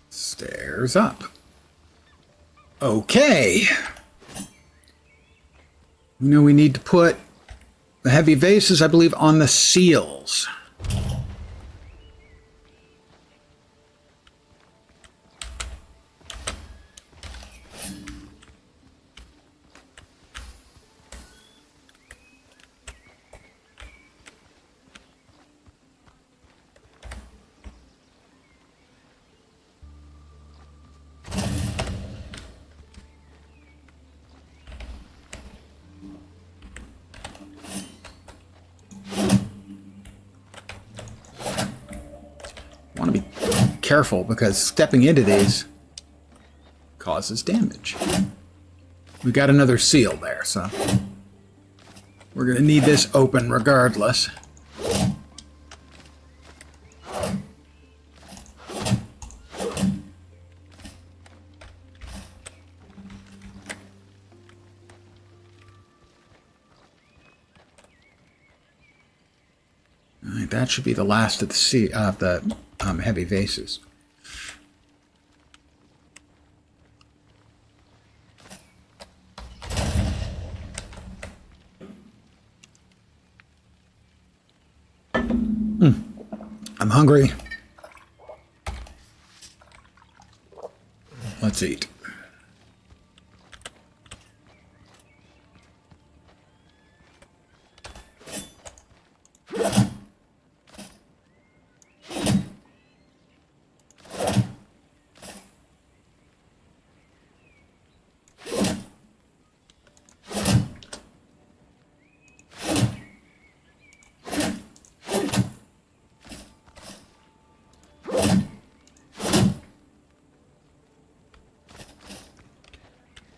Stairs up. Okay. You know, we need to put the heavy vases, I believe, on the seals. careful because stepping into these causes damage. We got another seal there, so we're going to need this open regardless. All right, that should be the last of the heavy vases. I'm hungry. Let's eat.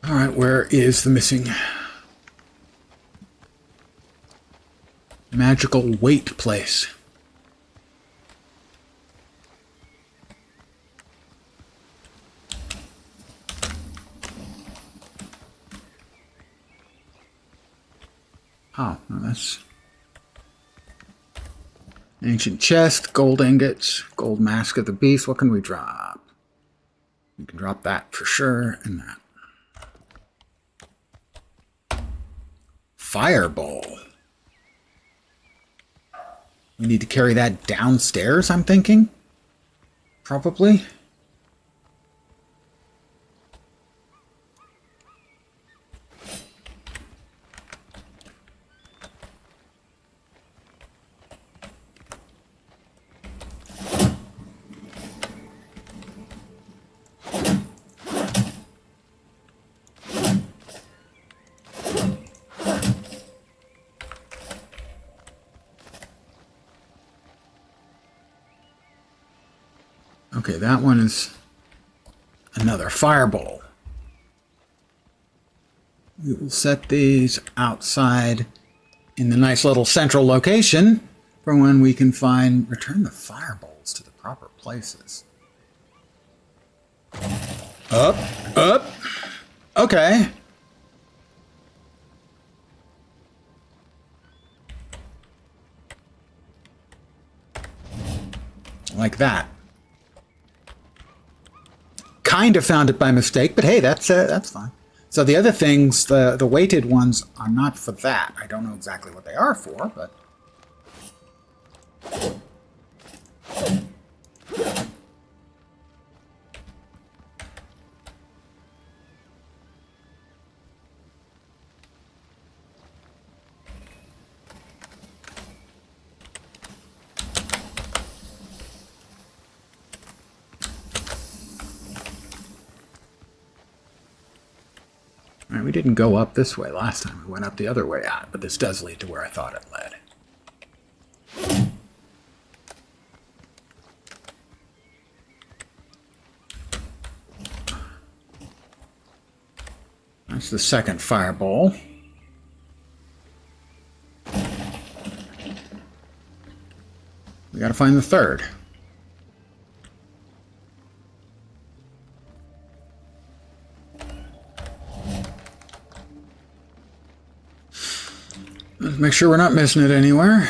All right, where is the missing magical weight place? Oh, no, that's ancient chest, gold ingots, gold mask of the beast. What can we drop? We can drop that for sure, and that. Fireball. We need to carry that downstairs, I'm thinking? Probably. Okay, that one is another fireball. We will set these outside in the nice little central location for when we can return the fireballs to the proper places. Up, up. Okay. Like that. Kind of found it by mistake, but hey, that's fine. So the other things, the weighted ones, are not for that. I don't know exactly what they are for, but... All right, we didn't go up this way last time. We went up the other way out, but this does lead to where I thought it led. That's the second fireball. We gotta find the third. Let's make sure we're not missing it anywhere.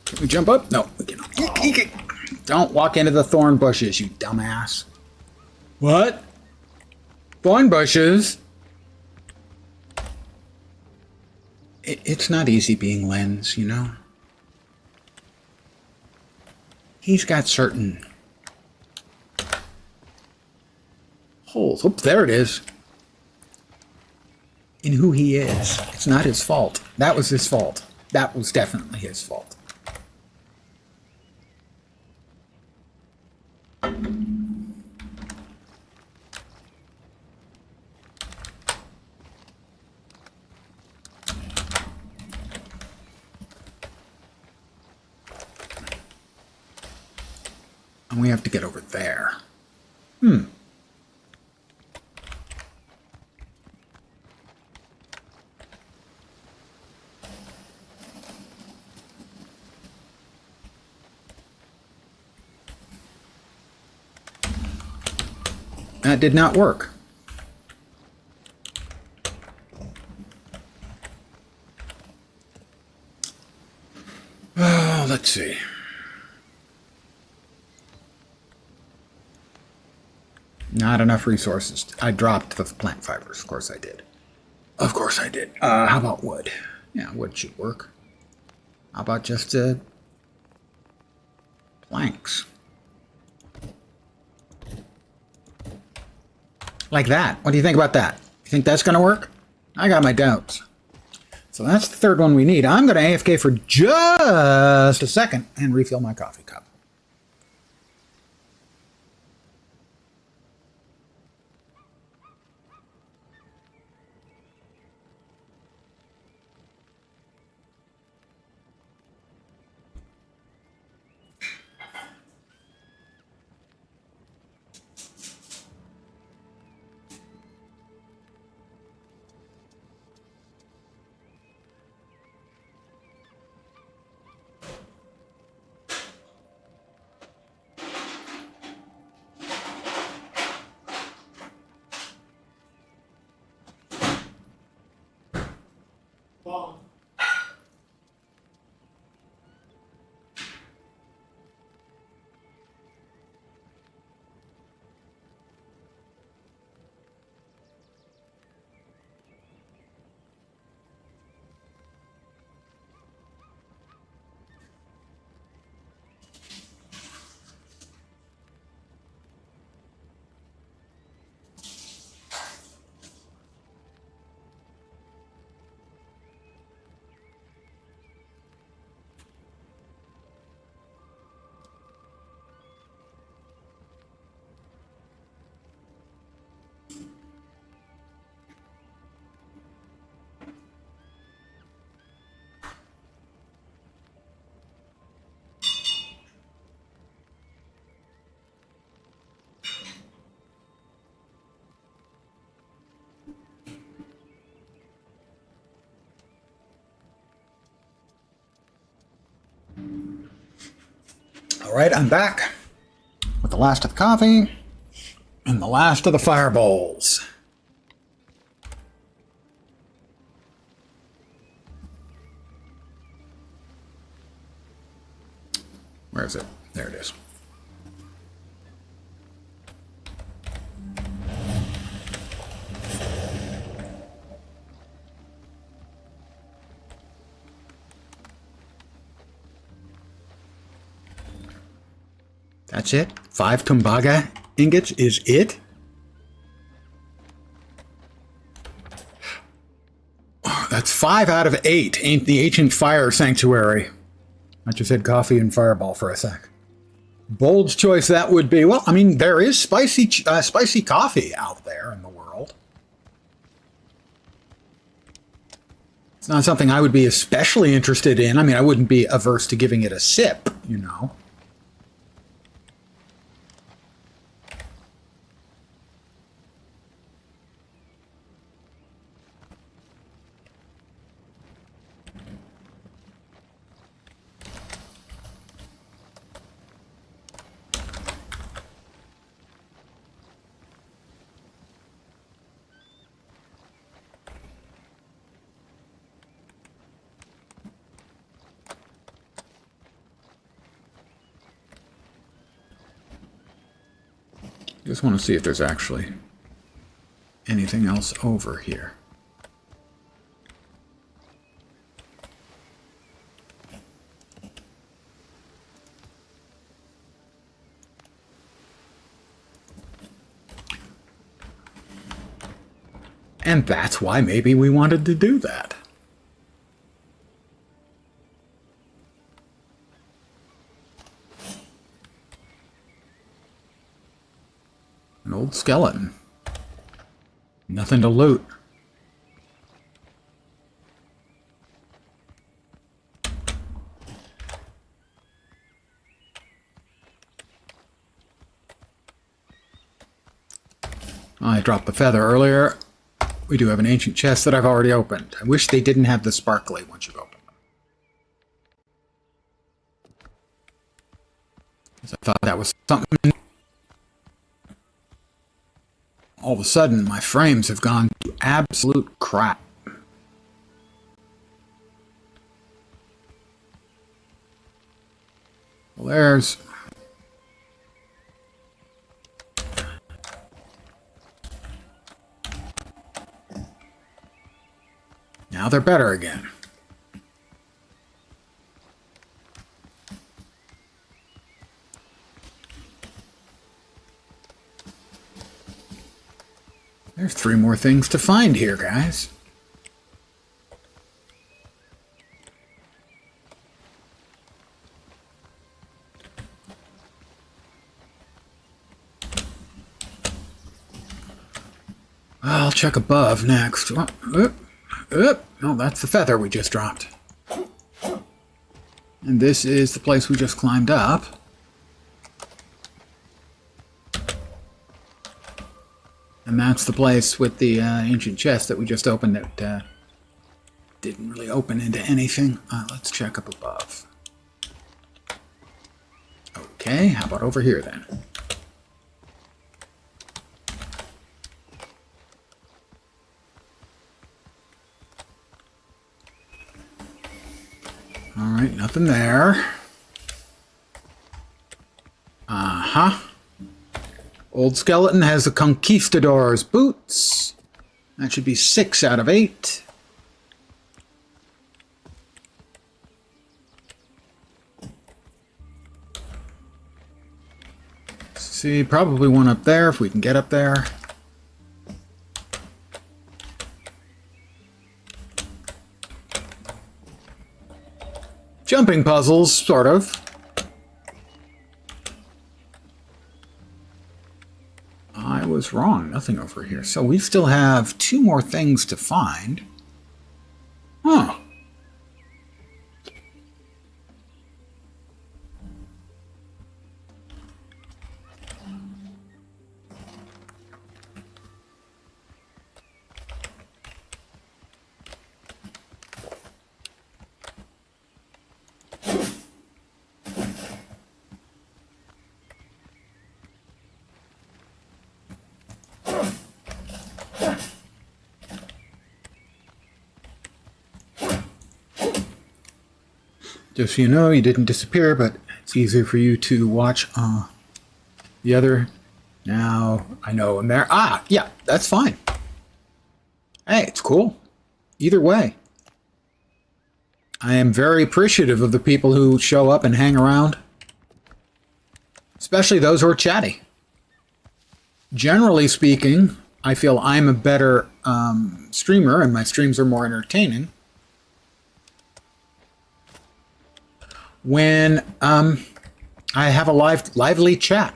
Can we jump up? No, we cannot. Don't walk into the thorn bushes, you dumbass. What? Thorn bushes? It's not easy being Lens, you know? He's got certain holes. Oh, there it is. In who he is. It's not his fault. That was his fault. That was definitely his fault. And we have to get over there. That did not work. Oh, let's see. Not enough resources. I dropped the plant fibers. Of course I did. Of course I did. How about wood? Yeah, wood should work. How about just planks? Like that. What do you think about that? You think that's going to work? I got my doubts. So that's the third one we need. I'm going to AFK for just a second and refill my coffee cup. All right, I'm back with the last of the coffee and the last of the fireballs. Where is it? There it is. That's it? 5 Tumbaga ingots is it? Oh, that's 5 out of 8. Ain't the Ancient Fire Sanctuary. I just said coffee and fireball for a sec. Bold choice that would be. Well, I mean, there is spicy coffee out there in the world. It's not something I would be especially interested in. I mean, I wouldn't be averse to giving it a sip, you know. Just want to see if there's actually anything else over here. And that's why maybe we wanted to do that. An old skeleton. Nothing to loot. I dropped the feather earlier. We do have an ancient chest that I've already opened. I wish they didn't have the sparkly once you've opened them. 'Cause I thought that was something. All of a sudden, my frames have gone to absolute crap. Well, there's... Now they're better again. There's 3 more things to find here, guys. I'll check above next. No, that's the feather we just dropped. And this is the place we just climbed up. And that's the place with the ancient chest that we just opened that didn't really open into anything. Let's check up above. Okay, how about over here then? Alright, nothing there. Uh-huh. Old skeleton has the conquistador's boots. That should be 6 out of 8. See, probably one up there if we can get up there. Jumping puzzles, sort of. I was wrong. Nothing over here. So we still have 2 more things to find. Huh. Just so you know, you didn't disappear, but it's easier for you to watch the other. Now, I know I'm there. Ah, yeah, that's fine. Hey, it's cool. Either way. I am very appreciative of the people who show up and hang around. Especially those who are chatty. Generally speaking, I feel I'm a better streamer and my streams are more entertaining when I have a lively chat.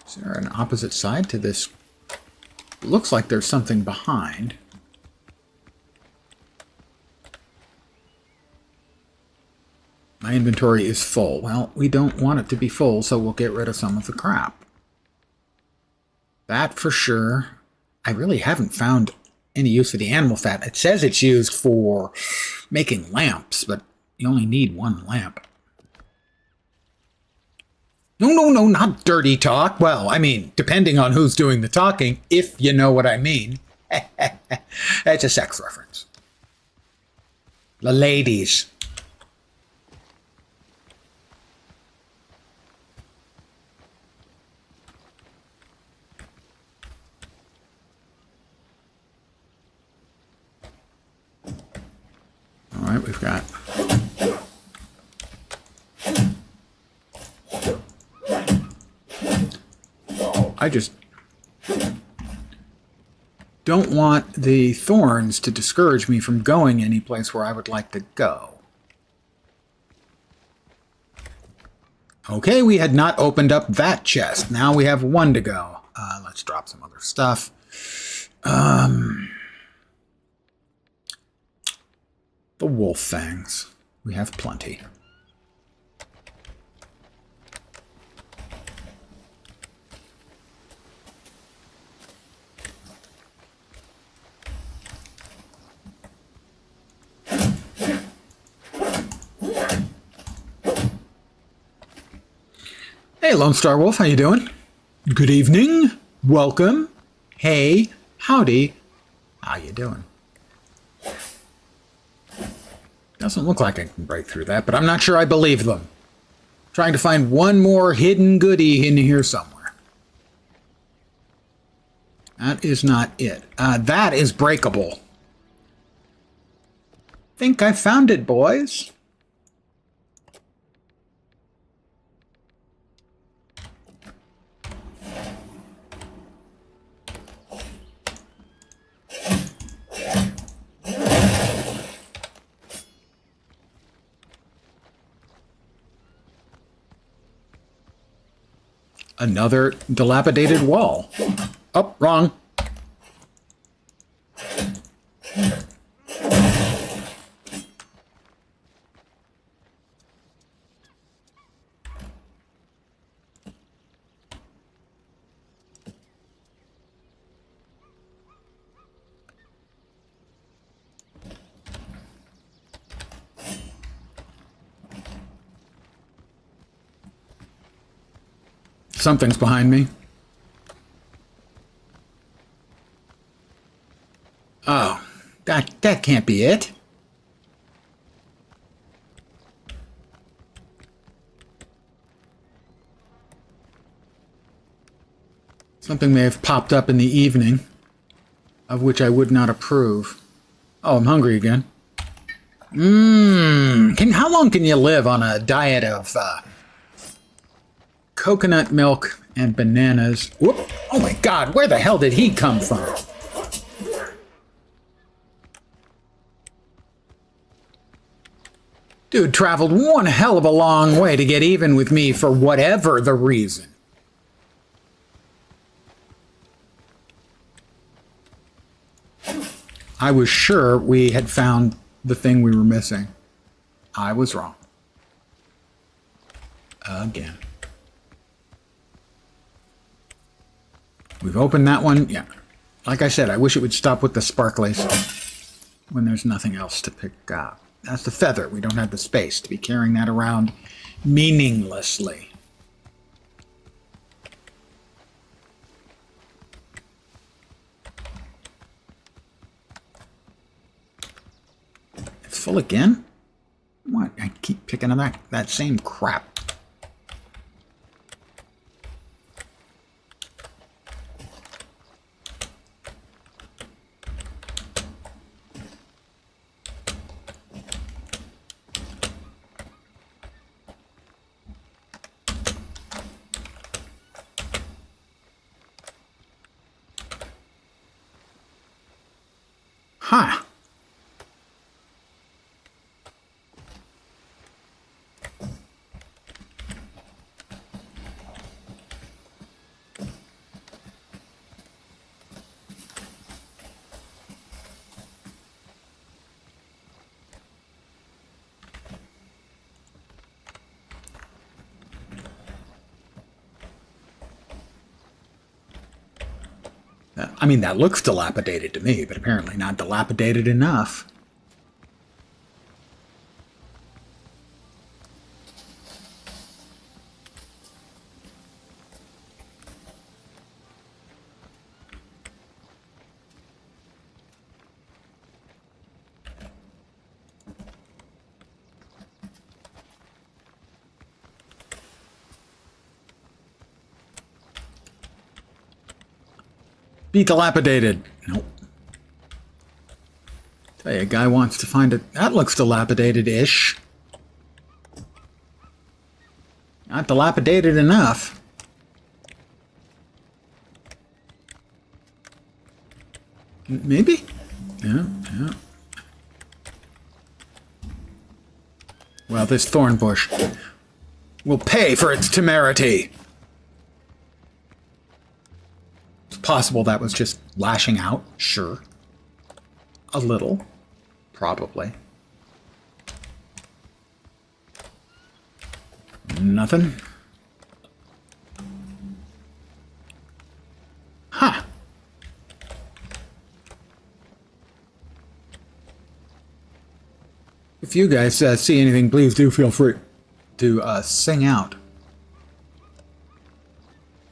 Is there an opposite side to this? It looks like there's something behind. My inventory is full. Well, we don't want it to be full, so we'll get rid of some of the crap. That for sure. I really haven't found any use for the animal fat. It says it's used for making lamps, but you only need 1 lamp. No, not dirty talk. Well, I mean, depending on who's doing the talking, if you know what I mean. It's a sex reference. The ladies. All right, we've got... I just don't want the thorns to discourage me from going any place where I would like to go. Okay, we had not opened up that chest. Now we have 1 to go. Let's drop some other stuff. The wolf fangs. We have plenty. Hey, Lone Star Wolf, how you doing? Good evening. Welcome. Hey, howdy. How you doing? Doesn't look like I can break through that, but I'm not sure I believe them. Trying to find one more hidden goodie in here somewhere. That is not it. That is breakable. Think I found it, boys. Another dilapidated wall. Oh, wrong. Something's behind me. Oh, that can't be it. Something may have popped up in the evening, of which I would not approve. Oh, I'm hungry again. How long can you live on a diet of coconut milk and bananas? Whoop! Oh my God, where the hell did he come from? Dude traveled one hell of a long way to get even with me for whatever the reason. I was sure we had found the thing we were missing. I was wrong. Again. We've opened that one. Yeah. Like I said, I wish it would stop with the sparklies when there's nothing else to pick up. That's the feather. We don't have the space to be carrying that around meaninglessly. It's full again? What? I keep picking on that same crap. Huh. I mean, that looks dilapidated to me, but apparently not dilapidated enough. Be dilapidated. Nope. Tell you, a guy wants to find it. That looks dilapidated-ish. Not dilapidated enough. Maybe? Yeah. Well, this thorn bush will pay for its temerity. Possible that was just lashing out, sure. A little, probably. Nothing. Huh. If you guys see anything, please do feel free to sing out.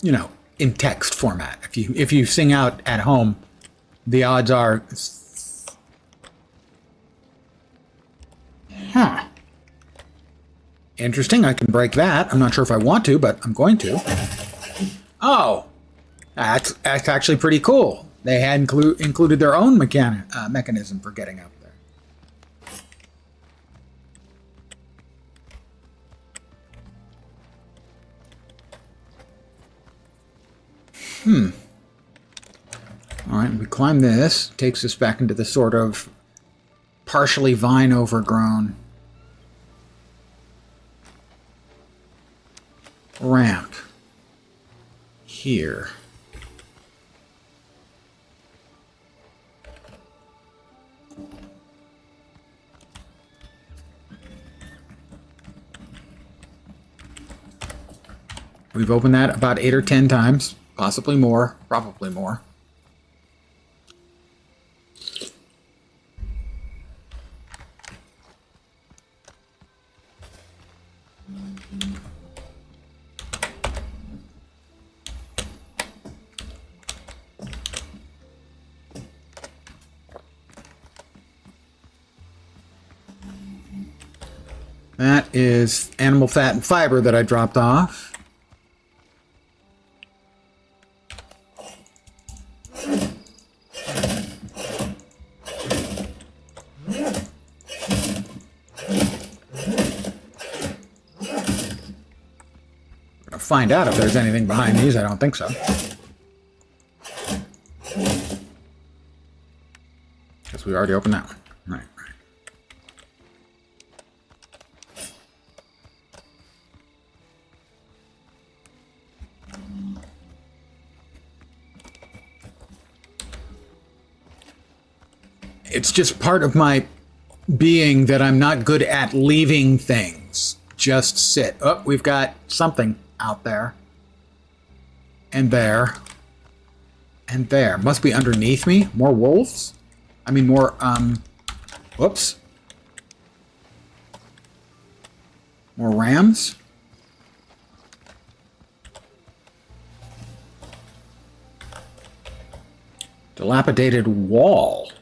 you know, in text format. If you sing out at home, the odds are, huh. Interesting. I can break that. I'm not sure if I want to, but I'm going to. Oh, that's actually pretty cool. They had included their own mechanism for getting up there. All right, we climb this. Takes us back into the sort of partially vine overgrown ramp here. We've opened that about 8 or 10 times, possibly more, probably more. That is animal fat and fiber that I dropped off. Find out if there's anything behind these. I don't think so. Guess we already opened that one. Right. It's just part of my being that I'm not good at leaving things. Just sit. Oh, we've got something out there. And there. And there. Must be underneath me. More wolves? I mean, more, whoops. More rams? Dilapidated wall.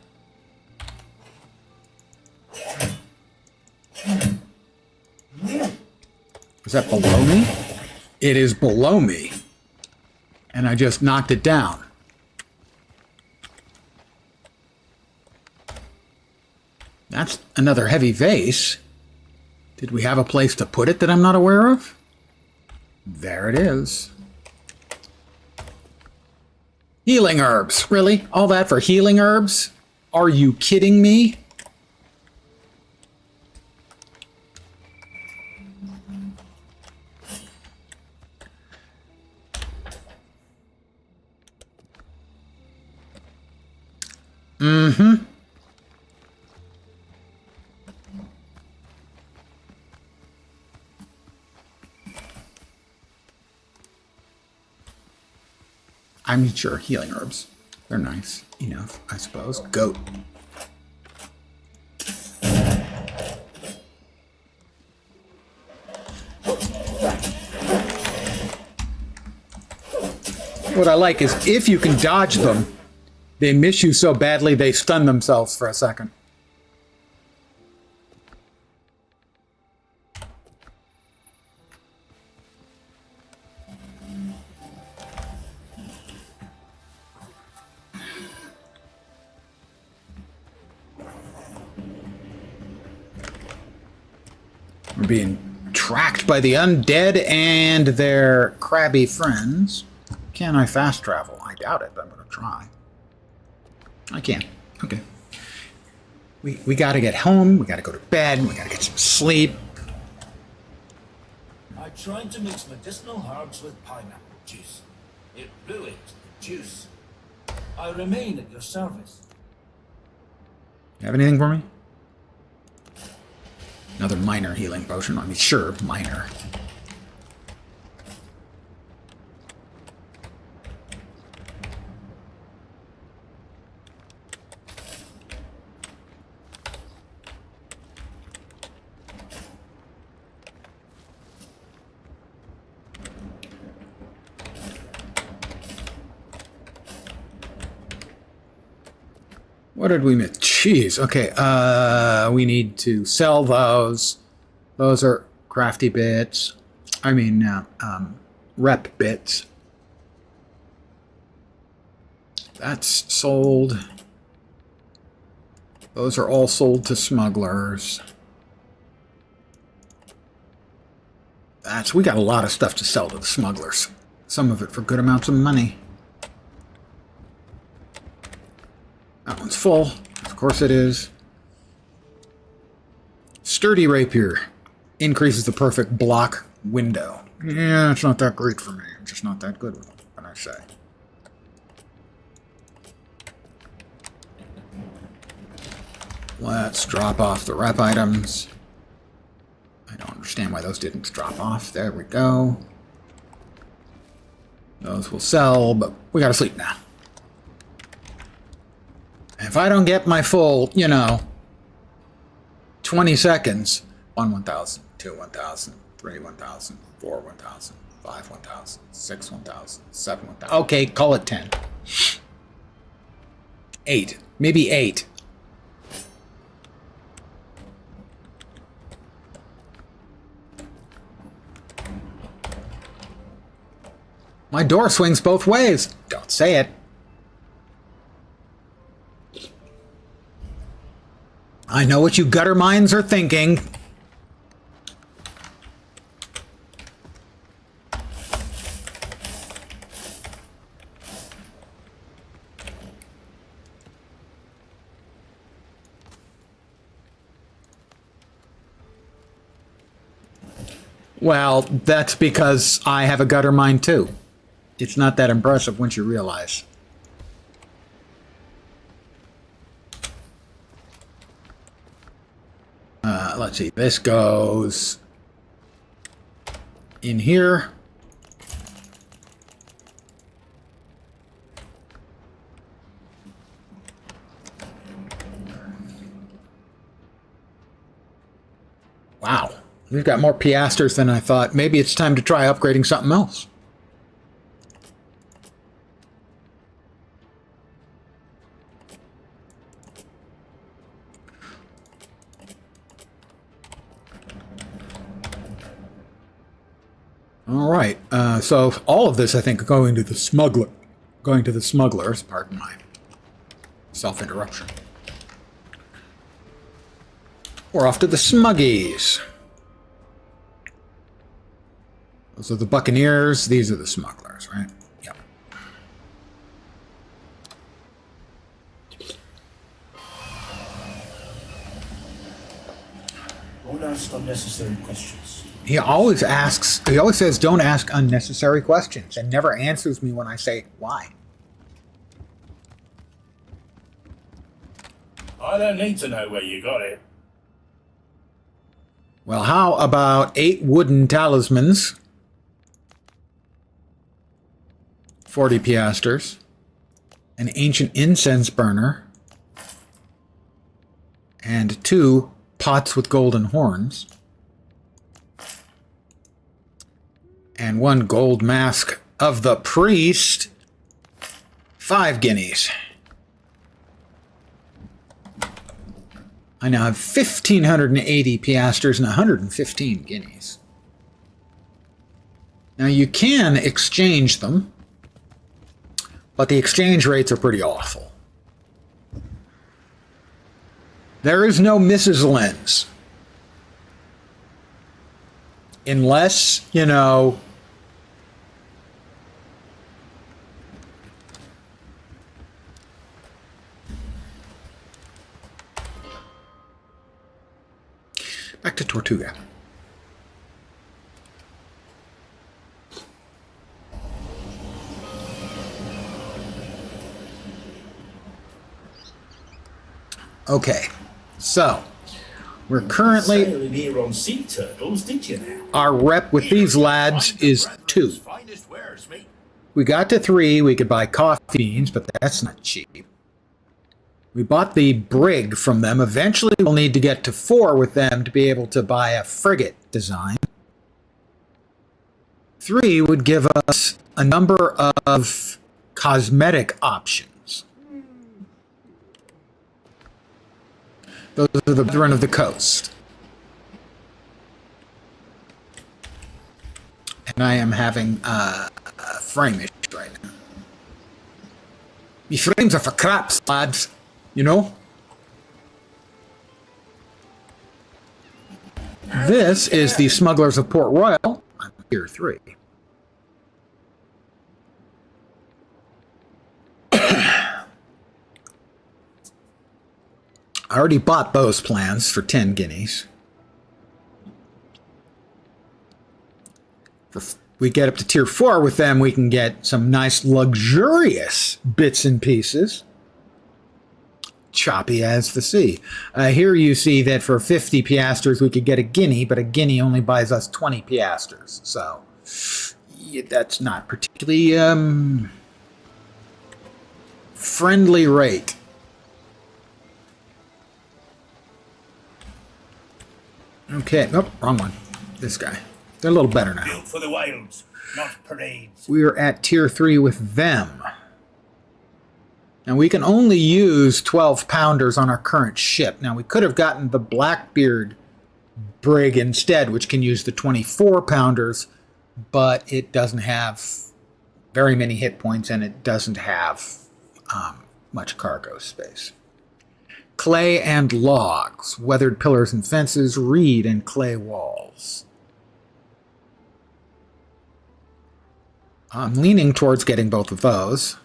Is that below me? It is below me. And I just knocked it down. That's another heavy vase. Did we have a place to put it that I'm not aware of? There it is. Healing herbs. Really? All that for healing herbs? Are you kidding me? Mm-hmm. I'm sure healing herbs. They're nice enough, I suppose. Goat. What I like is if you can dodge them, they miss you so badly they stun themselves for a second. We're being tracked by the undead and their crabby friends. Can I fast travel? I doubt it, but I'm going to try. I can. Okay. We got to get home. We got to go to bed. We got to get some sleep. I tried to mix medicinal herbs with pineapple juice. It ruined the juice. I remain at your service. You have anything for me? Another minor healing potion. I mean, sure, minor. What did we miss? Jeez. Okay. We need to sell those. Those are crafty bits. I mean, rep bits. That's sold. Those are all sold to smugglers. We got a lot of stuff to sell to the smugglers. Some of it for good amounts of money. That one's full. Of course it is. Sturdy rapier. Increases the perfect block window. Yeah, it's not that great for me. I'm just not that good with it, what can I say? Let's drop off the rep items. I don't understand why those didn't drop off. There we go. Those will sell, but we gotta sleep now. If I don't get my full, 20 seconds, 1, 1,000, 2, 1,000, 3, 1,000, 4, 1,000, 5, 1,000, 6, 1,000, 7, 1,000. Okay, call it 10. 8. Maybe 8. My door swings both ways. Don't say it. I know what you gutter minds are thinking. Well, that's because I have a gutter mind too. It's not that impressive once you realize. Let's see, this goes in here. Wow, we've got more piasters than I thought. Maybe it's time to try upgrading something else. All right, so all of this, I think, going to the smugglers. Pardon my self-interruption. We're off to the smuggies. Those are the buccaneers. These are the smugglers, right? Yep. Don't ask unnecessary questions. He always says, don't ask unnecessary questions, and never answers me when I say, why? I don't need to know where you got it. Well, how about 8 wooden talismans? 40 piasters. An ancient incense burner. And 2 pots with golden horns. And 1 gold mask of the priest. 5 guineas. I now have 1,580 piasters and 115 guineas. Now you can exchange them, but the exchange rates are pretty awful. There is no Mrs. Lens. Unless, back to Tortuga. Okay, so we're currently Sailing here on sea turtles, did you now? our rep with these lads is 2. Finest wares, mate. We got to 3. We could buy coffee beans, but that's not cheap. We bought the brig from them. Eventually, we'll need to get to 4 with them to be able to buy a frigate design. 3 would give us a number of cosmetic options. Those are the Brethren of the Coast. And I am having a frame issue right now. Me frames are for craps, lads. You know? This is the Smugglers of Port Royal on Tier 3. I already bought those plans for 10 guineas. If we get up to Tier 4 with them, we can get some nice luxurious bits and pieces. Choppy as the sea. Here you see that for 50 piastres we could get a guinea, but a guinea only buys us 20 piastres. So yeah, that's not particularly friendly rate. Okay, nope, wrong one. This guy. They're a little better now. Built for the wilds, not parades. We're at Tier 3 with them. And we can only use 12 pounders on our current ship. Now, we could have gotten the Blackbeard brig instead, which can use the 24 pounders, but it doesn't have very many hit points and it doesn't have much cargo space. Clay and logs, weathered pillars and fences, reed and clay walls. I'm leaning towards getting both of those.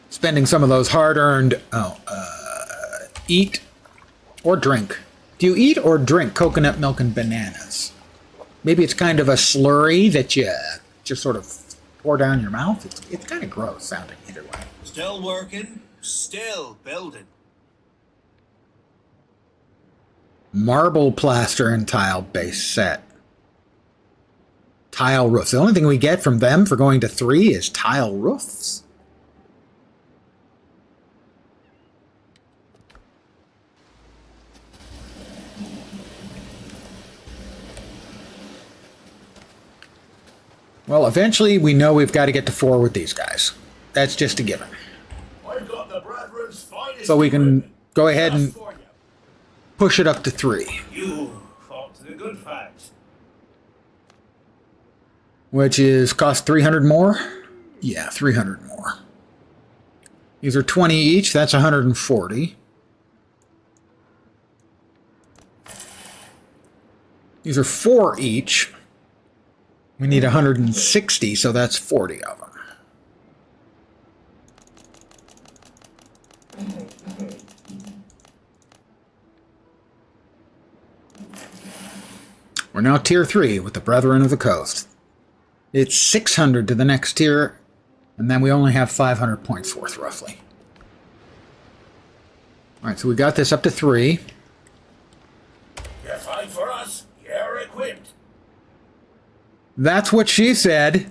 Spending some of those hard-earned... eat or drink. Do you eat or drink coconut milk and bananas? Maybe it's kind of a slurry that you just sort of pour down your mouth. It's kind of gross sounding either way. Still working, still building. Marble plaster and tile base set. Tile roofs. The only thing we get from them for going to 3 is tile roofs. Well, eventually we know we've got to get to 4 with these guys. That's just a given. I've got the Brethren's finest. So we can go ahead and push it up to 3. You fought the good fight. Which is cost 300 more? Yeah, 300 more. These are 20 each. That's 140. These are 4 each. We need 160, so that's 40 of them. We're now Tier 3 with the Brethren of the Coast. It's 600 to the next tier, and then we only have 500 points worth, roughly. Alright, so we got this up to 3. You fight for us, you're equipped. That's what she said.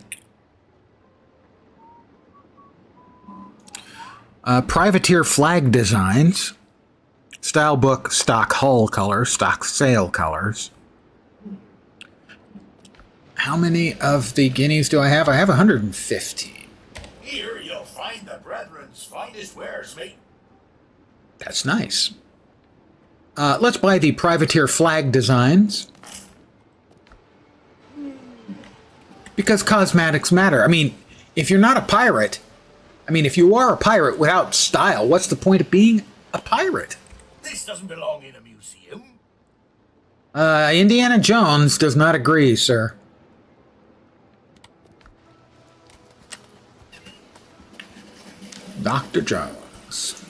Privateer flag designs. Style book, stock hull colors, stock sail colors. How many of the guineas do I have? I have 115. Here you'll find the Brethren's finest wares, mate. That's nice. Let's buy the privateer flag designs. Because cosmetics matter. I mean, if you're not a pirate, if you are a pirate without style, what's the point of being a pirate? This doesn't belong in a museum. Indiana Jones does not agree, sir. Dr. Jones.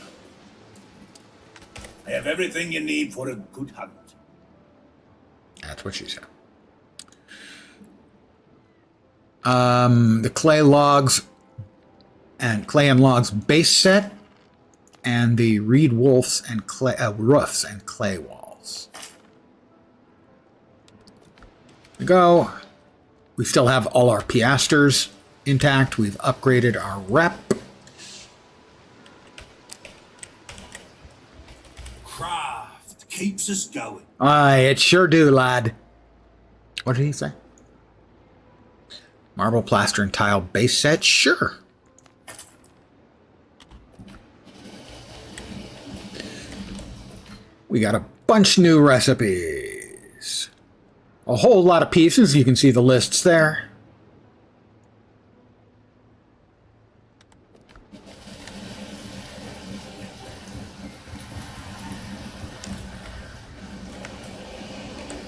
I have everything you need for a good hunt. That's what she said. The clay and logs base set, and the reed wolves and clay roofs and clay walls. There we go. We still have all our piastres intact. We've upgraded our rep. Craft keeps us going. Aye, it sure do, lad. What did he say? Marble, plaster, and tile base set? Sure. We got a bunch new recipes. A whole lot of pieces. You can see the lists there.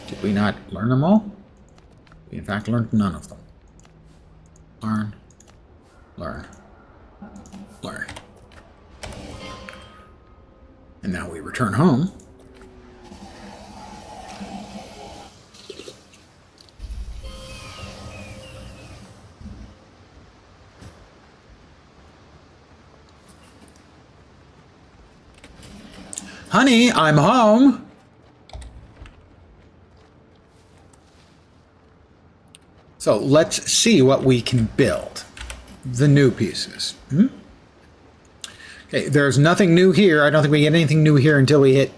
Did we not learn them all? We in fact learned none of them. Learn. Learn. Learn. And now we return home. Honey, I'm home. So let's see what we can build. The new pieces. Okay, there's nothing new here. I don't think we get anything new here until we hit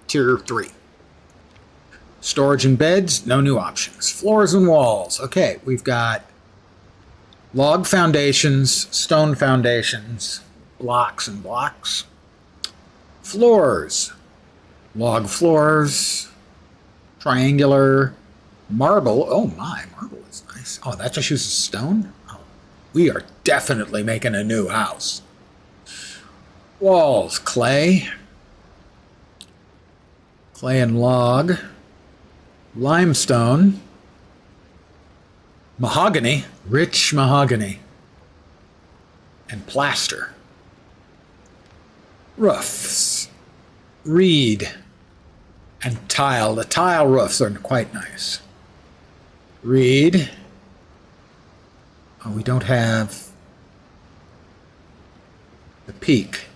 tier 3. Storage and beds, no new options. Floors and walls. Okay, we've got log foundations, stone foundations, blocks and blocks. Floors. Log floors. Triangular. Marble. Oh my, marble is nice. Oh, that just uses stone? Oh, we are definitely making a new house. Walls. Clay. Clay and log. Limestone. Mahogany. Rich mahogany. And plaster. Roofs. Reed. And tile. The tile roofs are quite nice. Reed. Oh, we don't have the peak.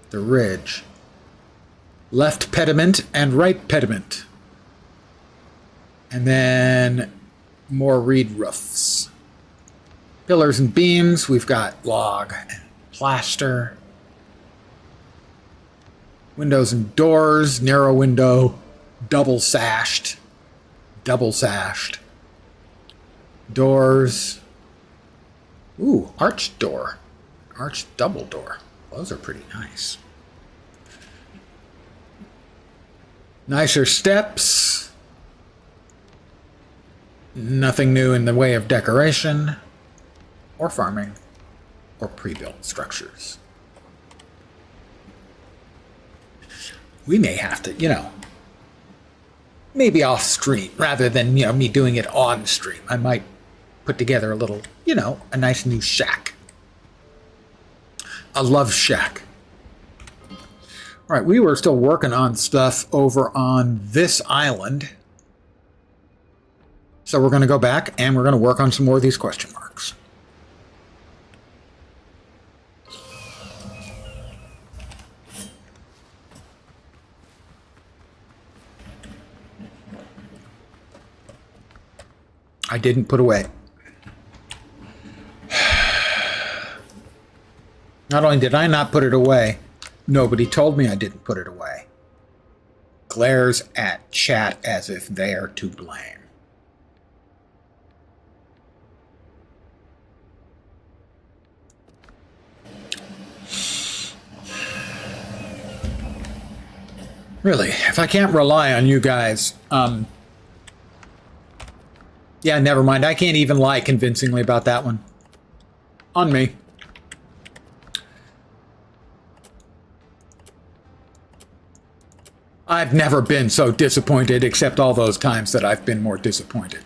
The ridge. Left pediment and right pediment. And then more reed roofs. Pillars and beams, we've got log and plaster. Windows and doors, narrow window, double sashed. Double sashed. Doors. Ooh, arched door. Arched double door. Those are pretty nice. Nicer steps. Nothing new in the way of decoration or farming or pre-built structures. We may have to, maybe off stream rather than, me doing it on stream. I might put together a little, a nice new shack. A love shack. All right, we were still working on stuff over on this island. So we're going to go back and we're going to work on some more of these question marks. I didn't put away. Not only did I not put it away, nobody told me I didn't put it away. Glares at chat as if they are to blame. Really, if I can't rely on you guys, yeah, never mind. I can't even lie convincingly about that one. On me. I've never been so disappointed, except all those times that I've been more disappointed.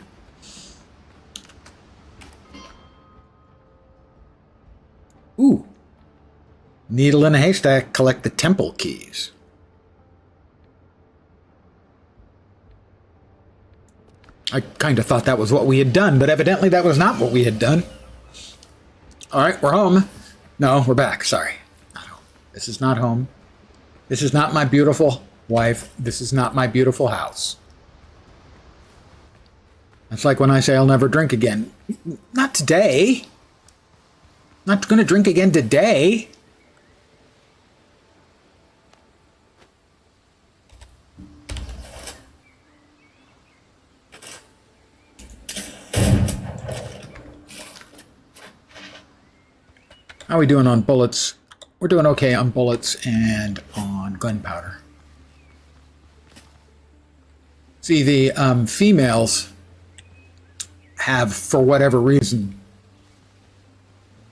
Ooh. Needle in a haystack, collect the temple keys. I kind of thought that was what we had done, but evidently that was not what we had done. All right, we're home. No, we're back. Sorry. Not home. This is not home. This is not my beautiful wife. This is not my beautiful house. That's like when I say I'll never drink again. Not today. Not going to drink again today. How are we doing on bullets? We're doing okay on bullets and on gunpowder. See, the females have, for whatever reason,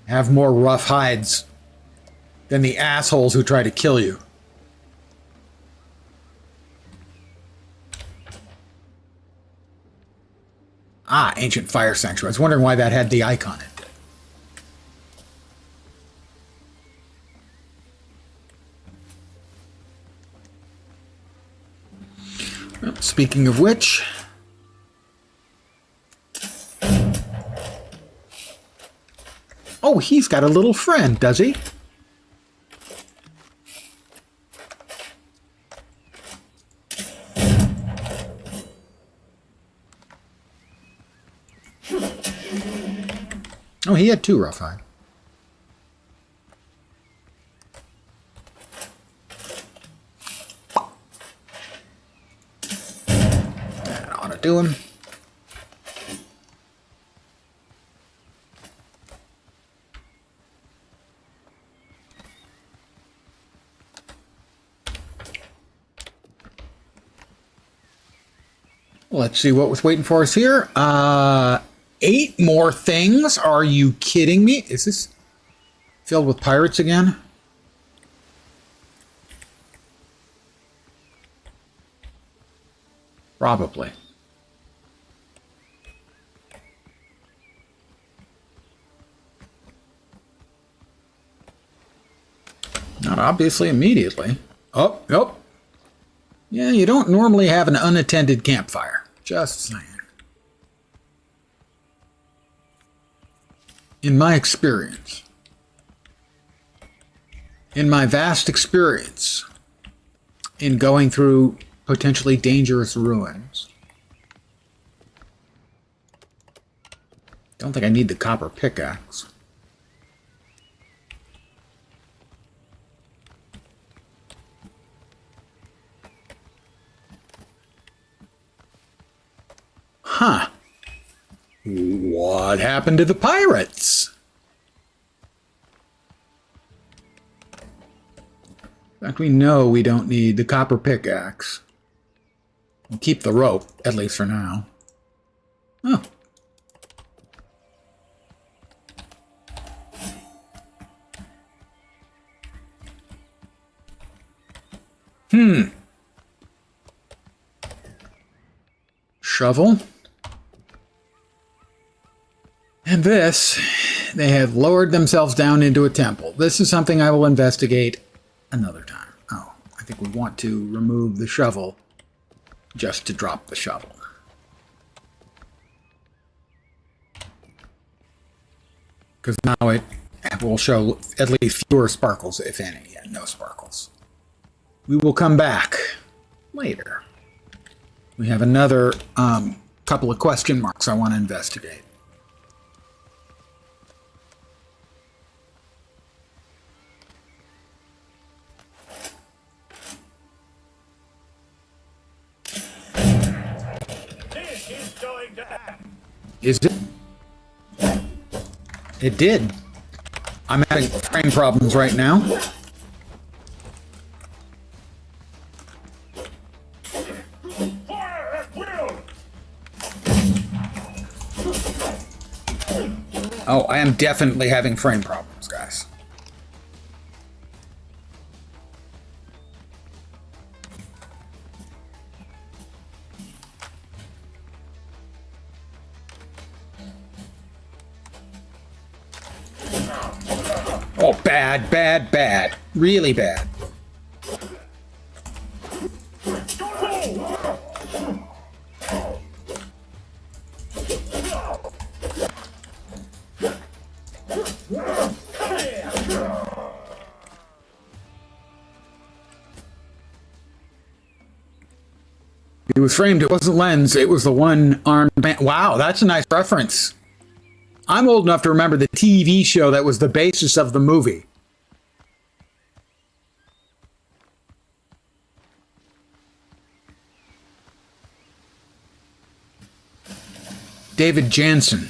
have more rough hides than the assholes who try to kill you. Ah, Ancient Fire Sanctuary. I was wondering why that had the icon in it. Well, speaking of which... Oh, he's got a little friend, does he? Oh, he had 2 roughhide. That ought to do him. Let's see what was waiting for us here. 8 more things. Are you kidding me? Is this filled with pirates again? Probably. Not obviously immediately. Oh, nope. Yeah, you don't normally have an unattended campfire. Just saying. In my experience, in my vast experience in going through potentially dangerous ruins, don't think I need the copper pickaxe. Huh. What happened to the pirates? In fact, we know we don't need the copper pickaxe. We'll keep the rope, at least for now. Oh. Shovel. And this, they have lowered themselves down into a temple. This is something I will investigate another time. Oh, I think we want to remove the shovel just to drop the shovel. Because now it will show at least fewer sparkles, if any. Yeah, no sparkles. We will come back later. We have another couple of question marks I want to investigate. Is it? It did. I'm having frame problems right now. Fire at will! Oh, I am definitely having frame problems, guys. Oh, bad, bad, bad. Really bad. It was framed, it wasn't lens, it was the one-armed man. Wow, that's a nice reference. I'm old enough to remember the TV show that was the basis of the movie. David Jansen.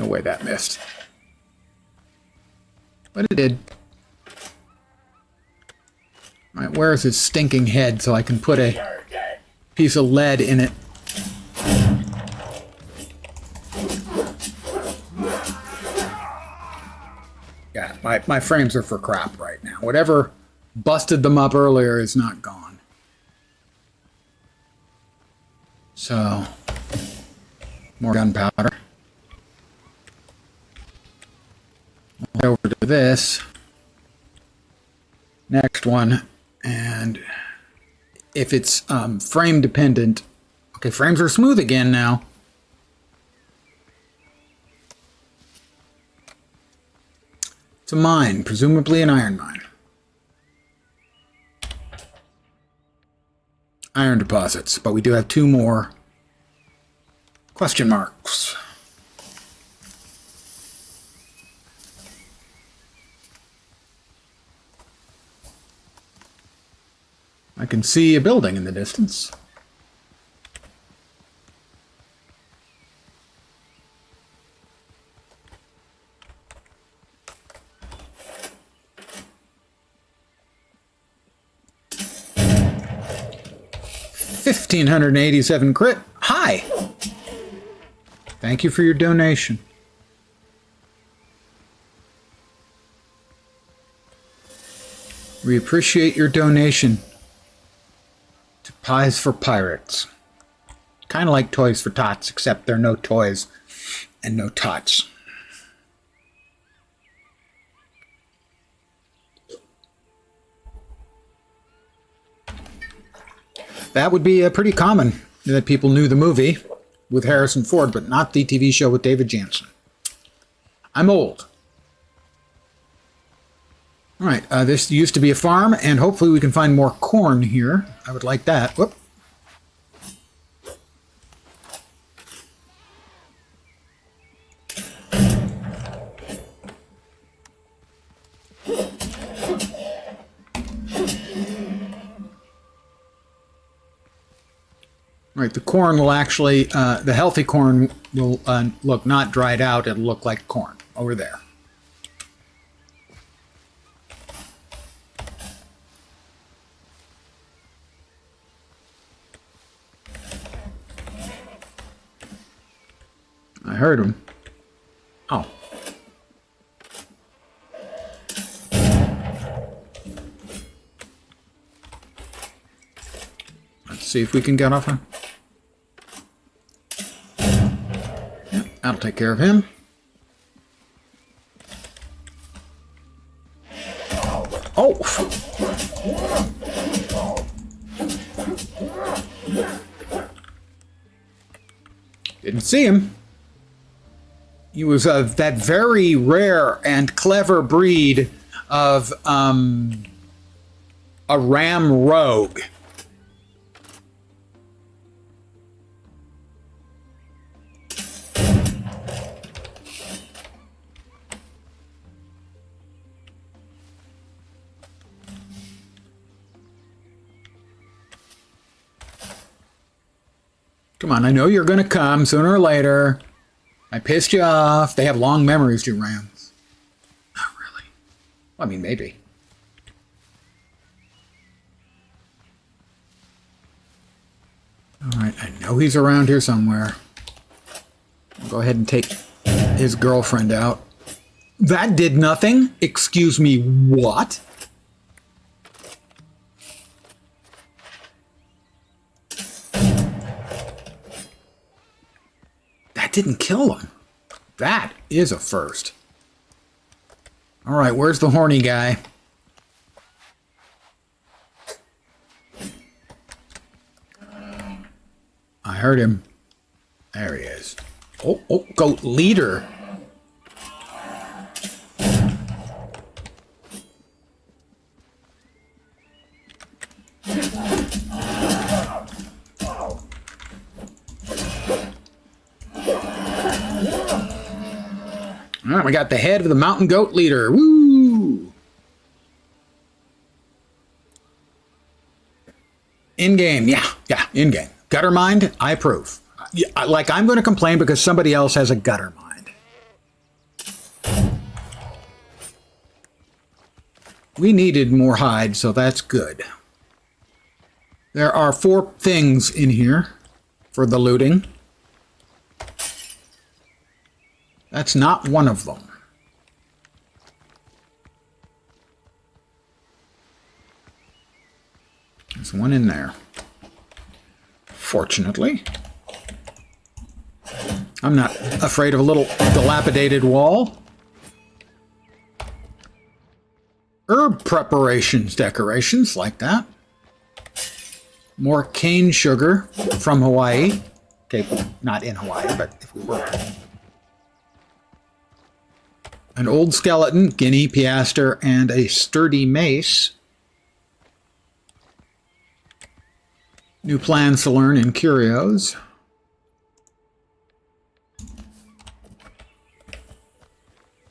way that missed. But it did. All right, where's his stinking head so I can put a piece of lead in it? Yeah, my frames are for crap right now. Whatever busted them up earlier is not gone. So, more gunpowder. Over to this next one, and if it's frame dependent, okay, frames are smooth again now. It's a mine, presumably an iron mine. Iron deposits, but we do have 2 more question marks. I can see a building in the distance. $1,587 crit. Hi! Thank you for your donation. We appreciate your donation to Pies for Pirates. Kind of like Toys for Tots, except there are no toys and no tots. That would be pretty common that people knew the movie with Harrison Ford, but not the TV show with David Jansen. I'm old. All right, this used to be a farm, and hopefully we can find more corn here. I would like that. Whoop. Right, the corn will actually, the healthy corn will look not dried out, it'll look like corn over there. I heard him. Oh. Let's see if we can get off him. Yep, that'll take care of him. Oh! Didn't see him. He was that very rare and clever breed of a ram rogue. Come on, I know you're going to come sooner or later. I pissed you off. They have long memories, do rams. Not really. Well, I mean, maybe. All right, I know he's around here somewhere. I'll go ahead and take his girlfriend out. That did nothing? Excuse me, what? That didn't kill him. That is a first. All right, where's the horny guy? I heard him. There he is. Oh, goat leader. All right, we got the head of the mountain goat leader. Woo! In-game, yeah, in-game. Gutter mind, I approve. Yeah, like, I'm going to complain because somebody else has a gutter mind. We needed more hide, so that's good. There are 4 things in here for the looting. That's not one of them. There's one in there. Fortunately. I'm not afraid of a little dilapidated wall. Herb preparations, decorations, like that. More cane sugar from Hawaii. Okay, not in Hawaii, but if we were. An old skeleton, guinea, piaster, and a sturdy mace. New plans to learn in curios.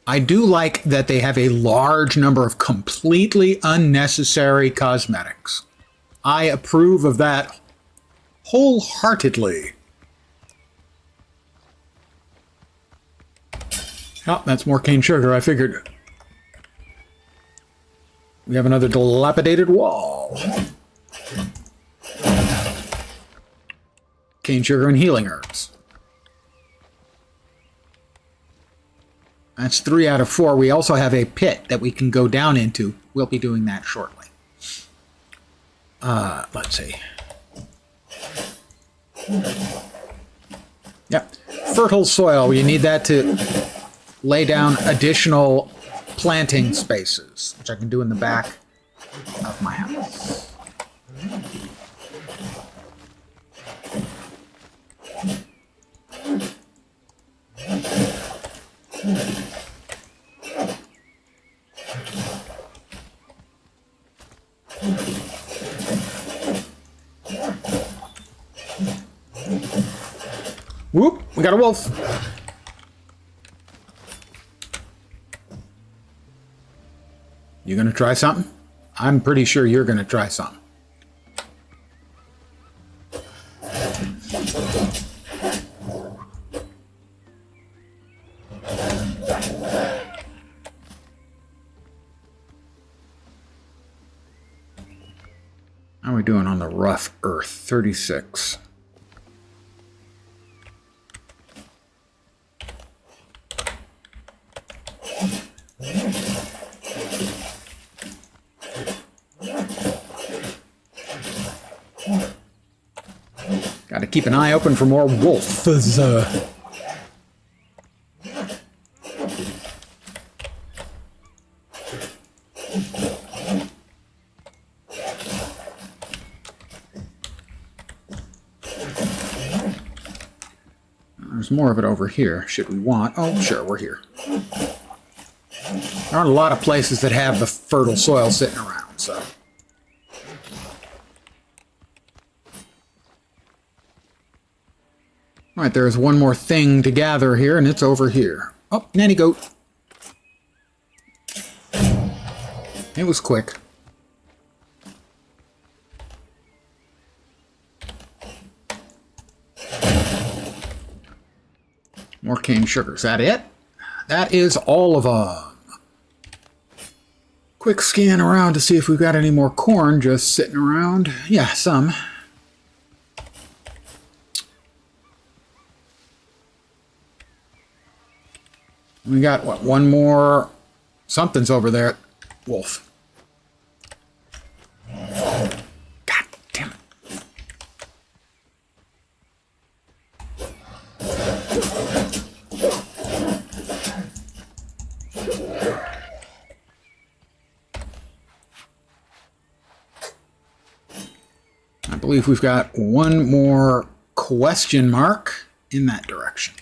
I do like that they have a large number of completely unnecessary cosmetics. I approve of that wholeheartedly. Oh, that's more cane sugar, I figured. We have another dilapidated wall. Cane sugar and healing herbs. That's 3 out of 4. We also have a pit that we can go down into. We'll be doing that shortly. Let's see. Yep. Fertile soil. You need that to lay down additional planting spaces, which I can do in the back of my house. Whoop, we got a wolf. You gonna try something? I'm pretty sure you're gonna try something. How are we doing on the rough earth? 36. Got to keep an eye open for more wolves. There's more of it over here, should we want. Oh, sure, we're here. There aren't a lot of places that have the fertile soil sitting around, so. All right, there's one more thing to gather here, and it's over here. Oh, nanny goat. It was quick. More cane sugar. Is that it? That is all of them. Quick scan around to see if we've got any more corn just sitting around. Yeah, some. We got, what, one more? Something's over there. Wolf. God damn it. I believe we've got one more question mark in that direction.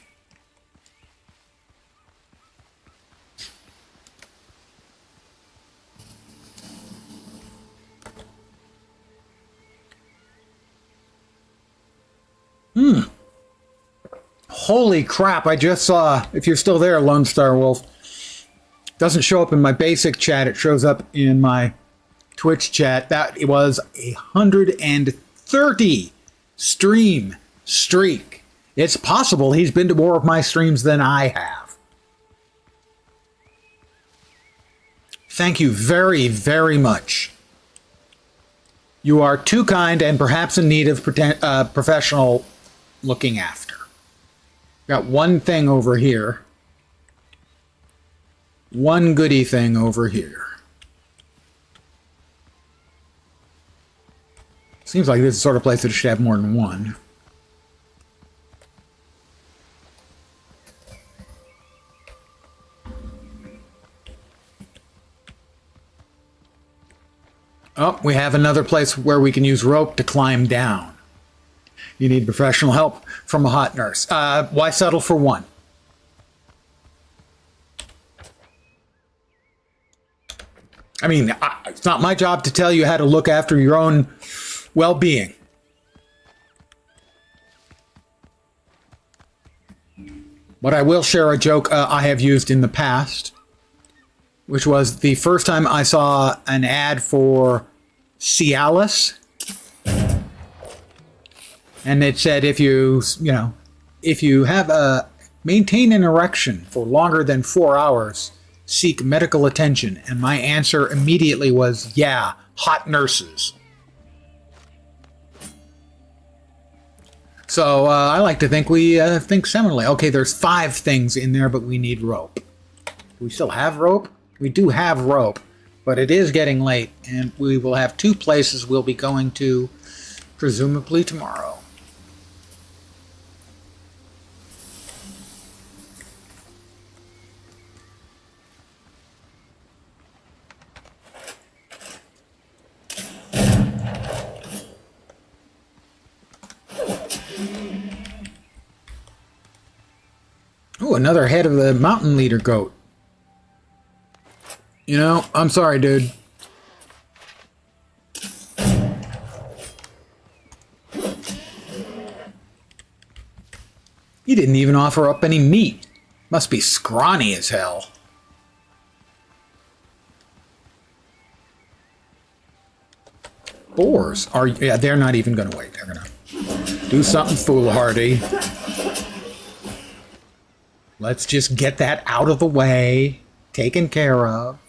Holy crap, I just saw, if you're still there, Lone Star Wolf, doesn't show up in my basic chat, it shows up in my Twitch chat. That was 130 stream streak. It's possible he's been to more of my streams than I have. Thank you very, very much. You are too kind and perhaps in need of professional looking after. Got one thing over here. One goody thing over here. Seems like this is the sort of place that should have more than one. Oh, we have another place where we can use rope to climb down. You need professional help from a hot nurse. Why settle for one? I mean, it's not my job to tell you how to look after your own well-being. But I will share a joke I have used in the past, which was the first time I saw an ad for Cialis. And it said, if you have maintain an erection for longer than 4 hours, seek medical attention. And my answer immediately was, yeah, hot nurses. So I like to think we think similarly. Okay, there's 5 things in there, but we need rope. Do we still have rope? We do have rope, but it is getting late, and we will have 2 places we'll be going to, presumably tomorrow. Oh, another head of the mountain leader goat. You know, I'm sorry, dude. He didn't even offer up any meat. Must be scrawny as hell. Boars are, yeah, they're not even gonna wait. They're gonna do something foolhardy. Let's just get that out of the way, taken care of.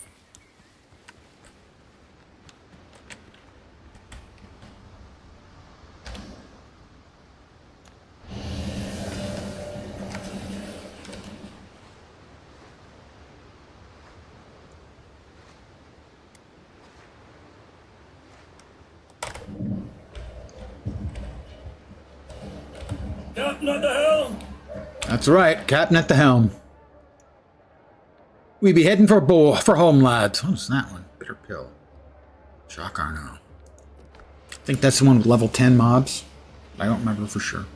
Captain at the helm! That's right, Captain at the helm. We be heading for home, lads. What's that one? Bitter pill. Shock Arno. I think that's the one with level 10 mobs. I don't remember for sure.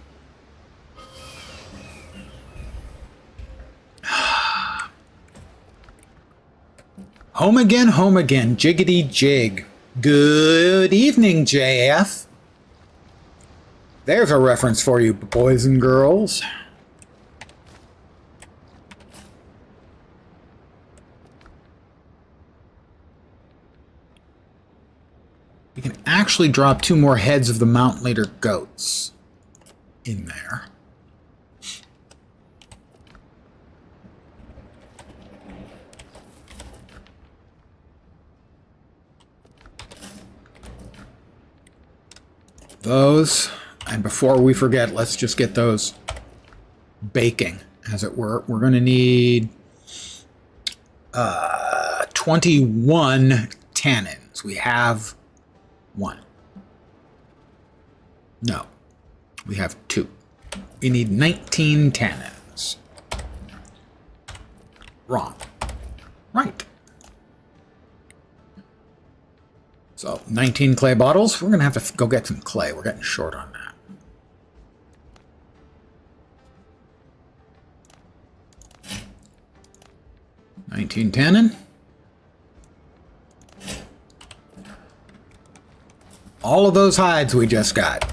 Home again, jiggity jig. Good evening, JF. There's a reference for you, boys and girls. We can actually drop 2 more heads of the mountain leader goats in there. Those, and before we forget, let's just get those baking, as it were. We're going to need 21 tannins. We have 1. No, we have 2. We need 19 tannins. Wrong. Right. So, 19 clay bottles. We're going to have to go get some clay. We're getting short on that. $19 tannin. All of those hides we just got.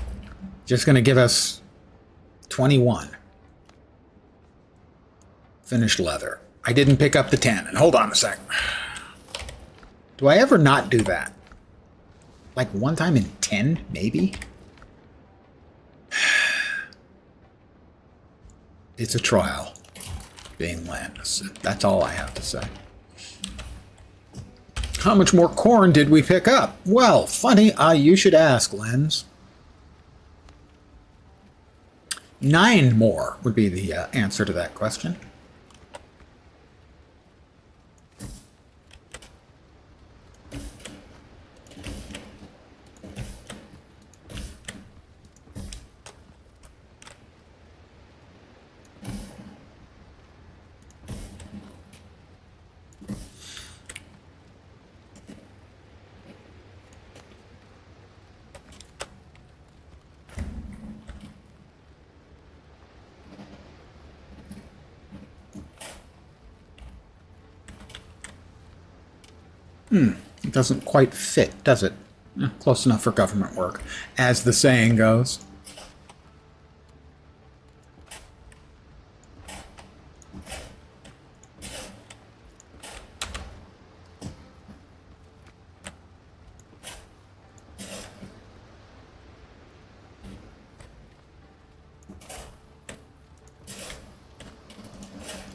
Just going to give us 21. Finished leather. I didn't pick up the tannin. Hold on a sec. Do I ever not do that? Like one time in 10, maybe? It's a trial being Landis. That's all I have to say. How much more corn did we pick up? Well, funny, you should ask, Lens. 9 more would be the answer to that question. It doesn't quite fit, does it? Close enough for government work, as the saying goes.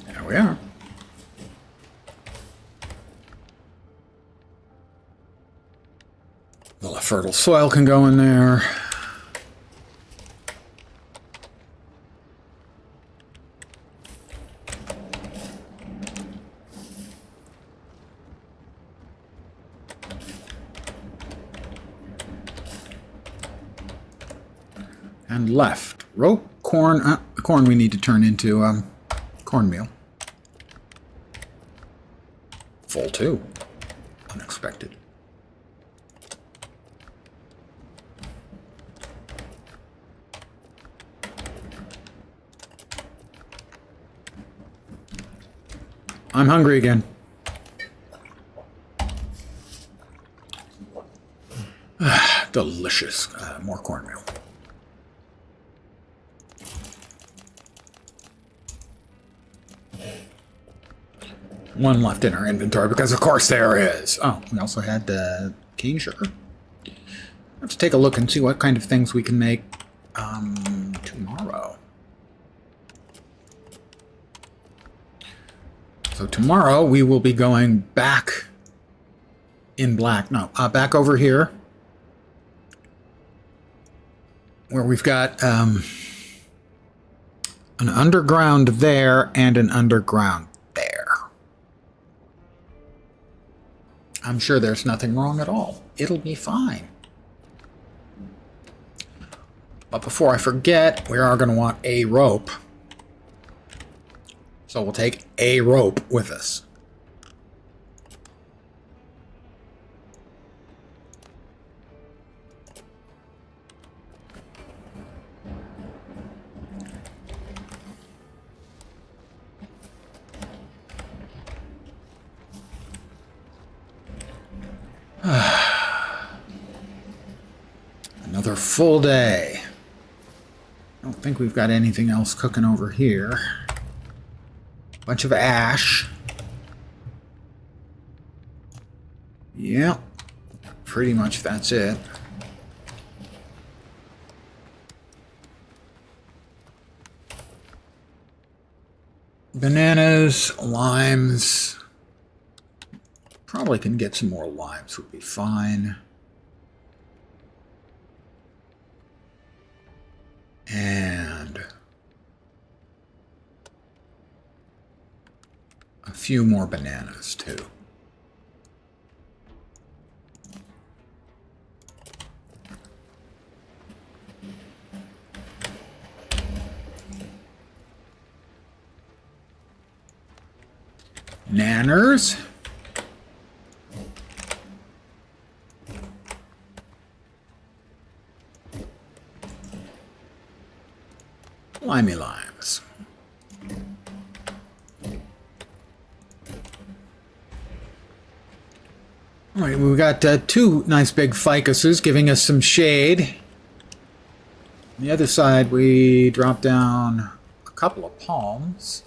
There we are. The fertile soil can go in there. And left. Rope, corn, corn we need to turn into cornmeal. Full too. Unexpected. I'm hungry again. Delicious. More cornmeal. One left in our inventory because, of course, there is. Oh, we also had cane sugar. I have to take a look and see what kind of things we can make tomorrow. So tomorrow we will be going back in black. No, back over here where we've got an underground there and an underground there. I'm sure there's nothing wrong at all. It'll be fine. But before I forget, we are going to want a rope. So we'll take a rope with us. Another full day. I don't think we've got anything else cooking over here. Bunch of ash. Yep. Pretty much that's it. Bananas, limes. Probably can get some more limes, would be fine. And a few more bananas, too. Nanners. Limey limes. All right, we've got 2 nice big ficuses giving us some shade. On the other side, we drop down a couple of palms.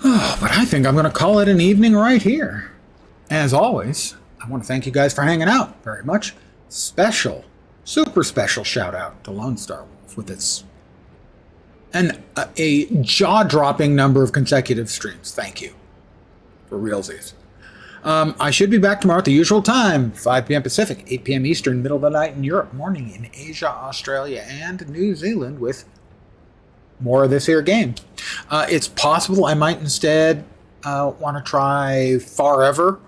Oh, but I think I'm going to call it an evening right here. As always, I want to thank you guys for hanging out very much. Special, super special shout out to Lone Star Wolf with its a jaw-dropping number of consecutive streams. Thank you. For realsies. I should be back tomorrow at the usual time, 5 p.m. Pacific, 8 p.m. Eastern, middle of the night in Europe, morning in Asia, Australia, and New Zealand with more of this here game. It's possible I might instead want to try Forever.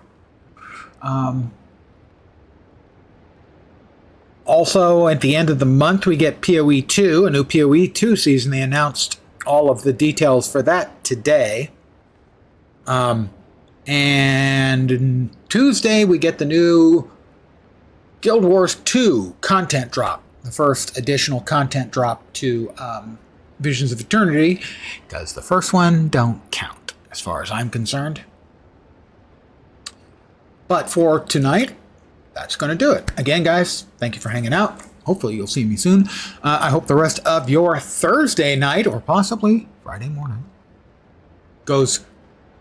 Also, at the end of the month, we get PoE 2, a new PoE 2 season. They announced all of the details for that today. And Tuesday, we get the new Guild Wars 2 content drop. The first additional content drop to Visions of Eternity, because the first one don't count, as far as I'm concerned. But for tonight, that's going to do it. Again, guys, thank you for hanging out. Hopefully you'll see me soon. I hope the rest of your Thursday night, or possibly Friday morning, goes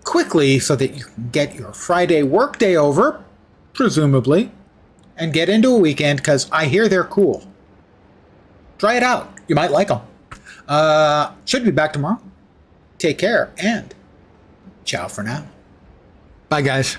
quickly so that you can get your Friday workday over, presumably, and get into a weekend, because I hear they're cool. Try it out. You might like them. Should be back tomorrow. Take care, and ciao for now. Bye, guys.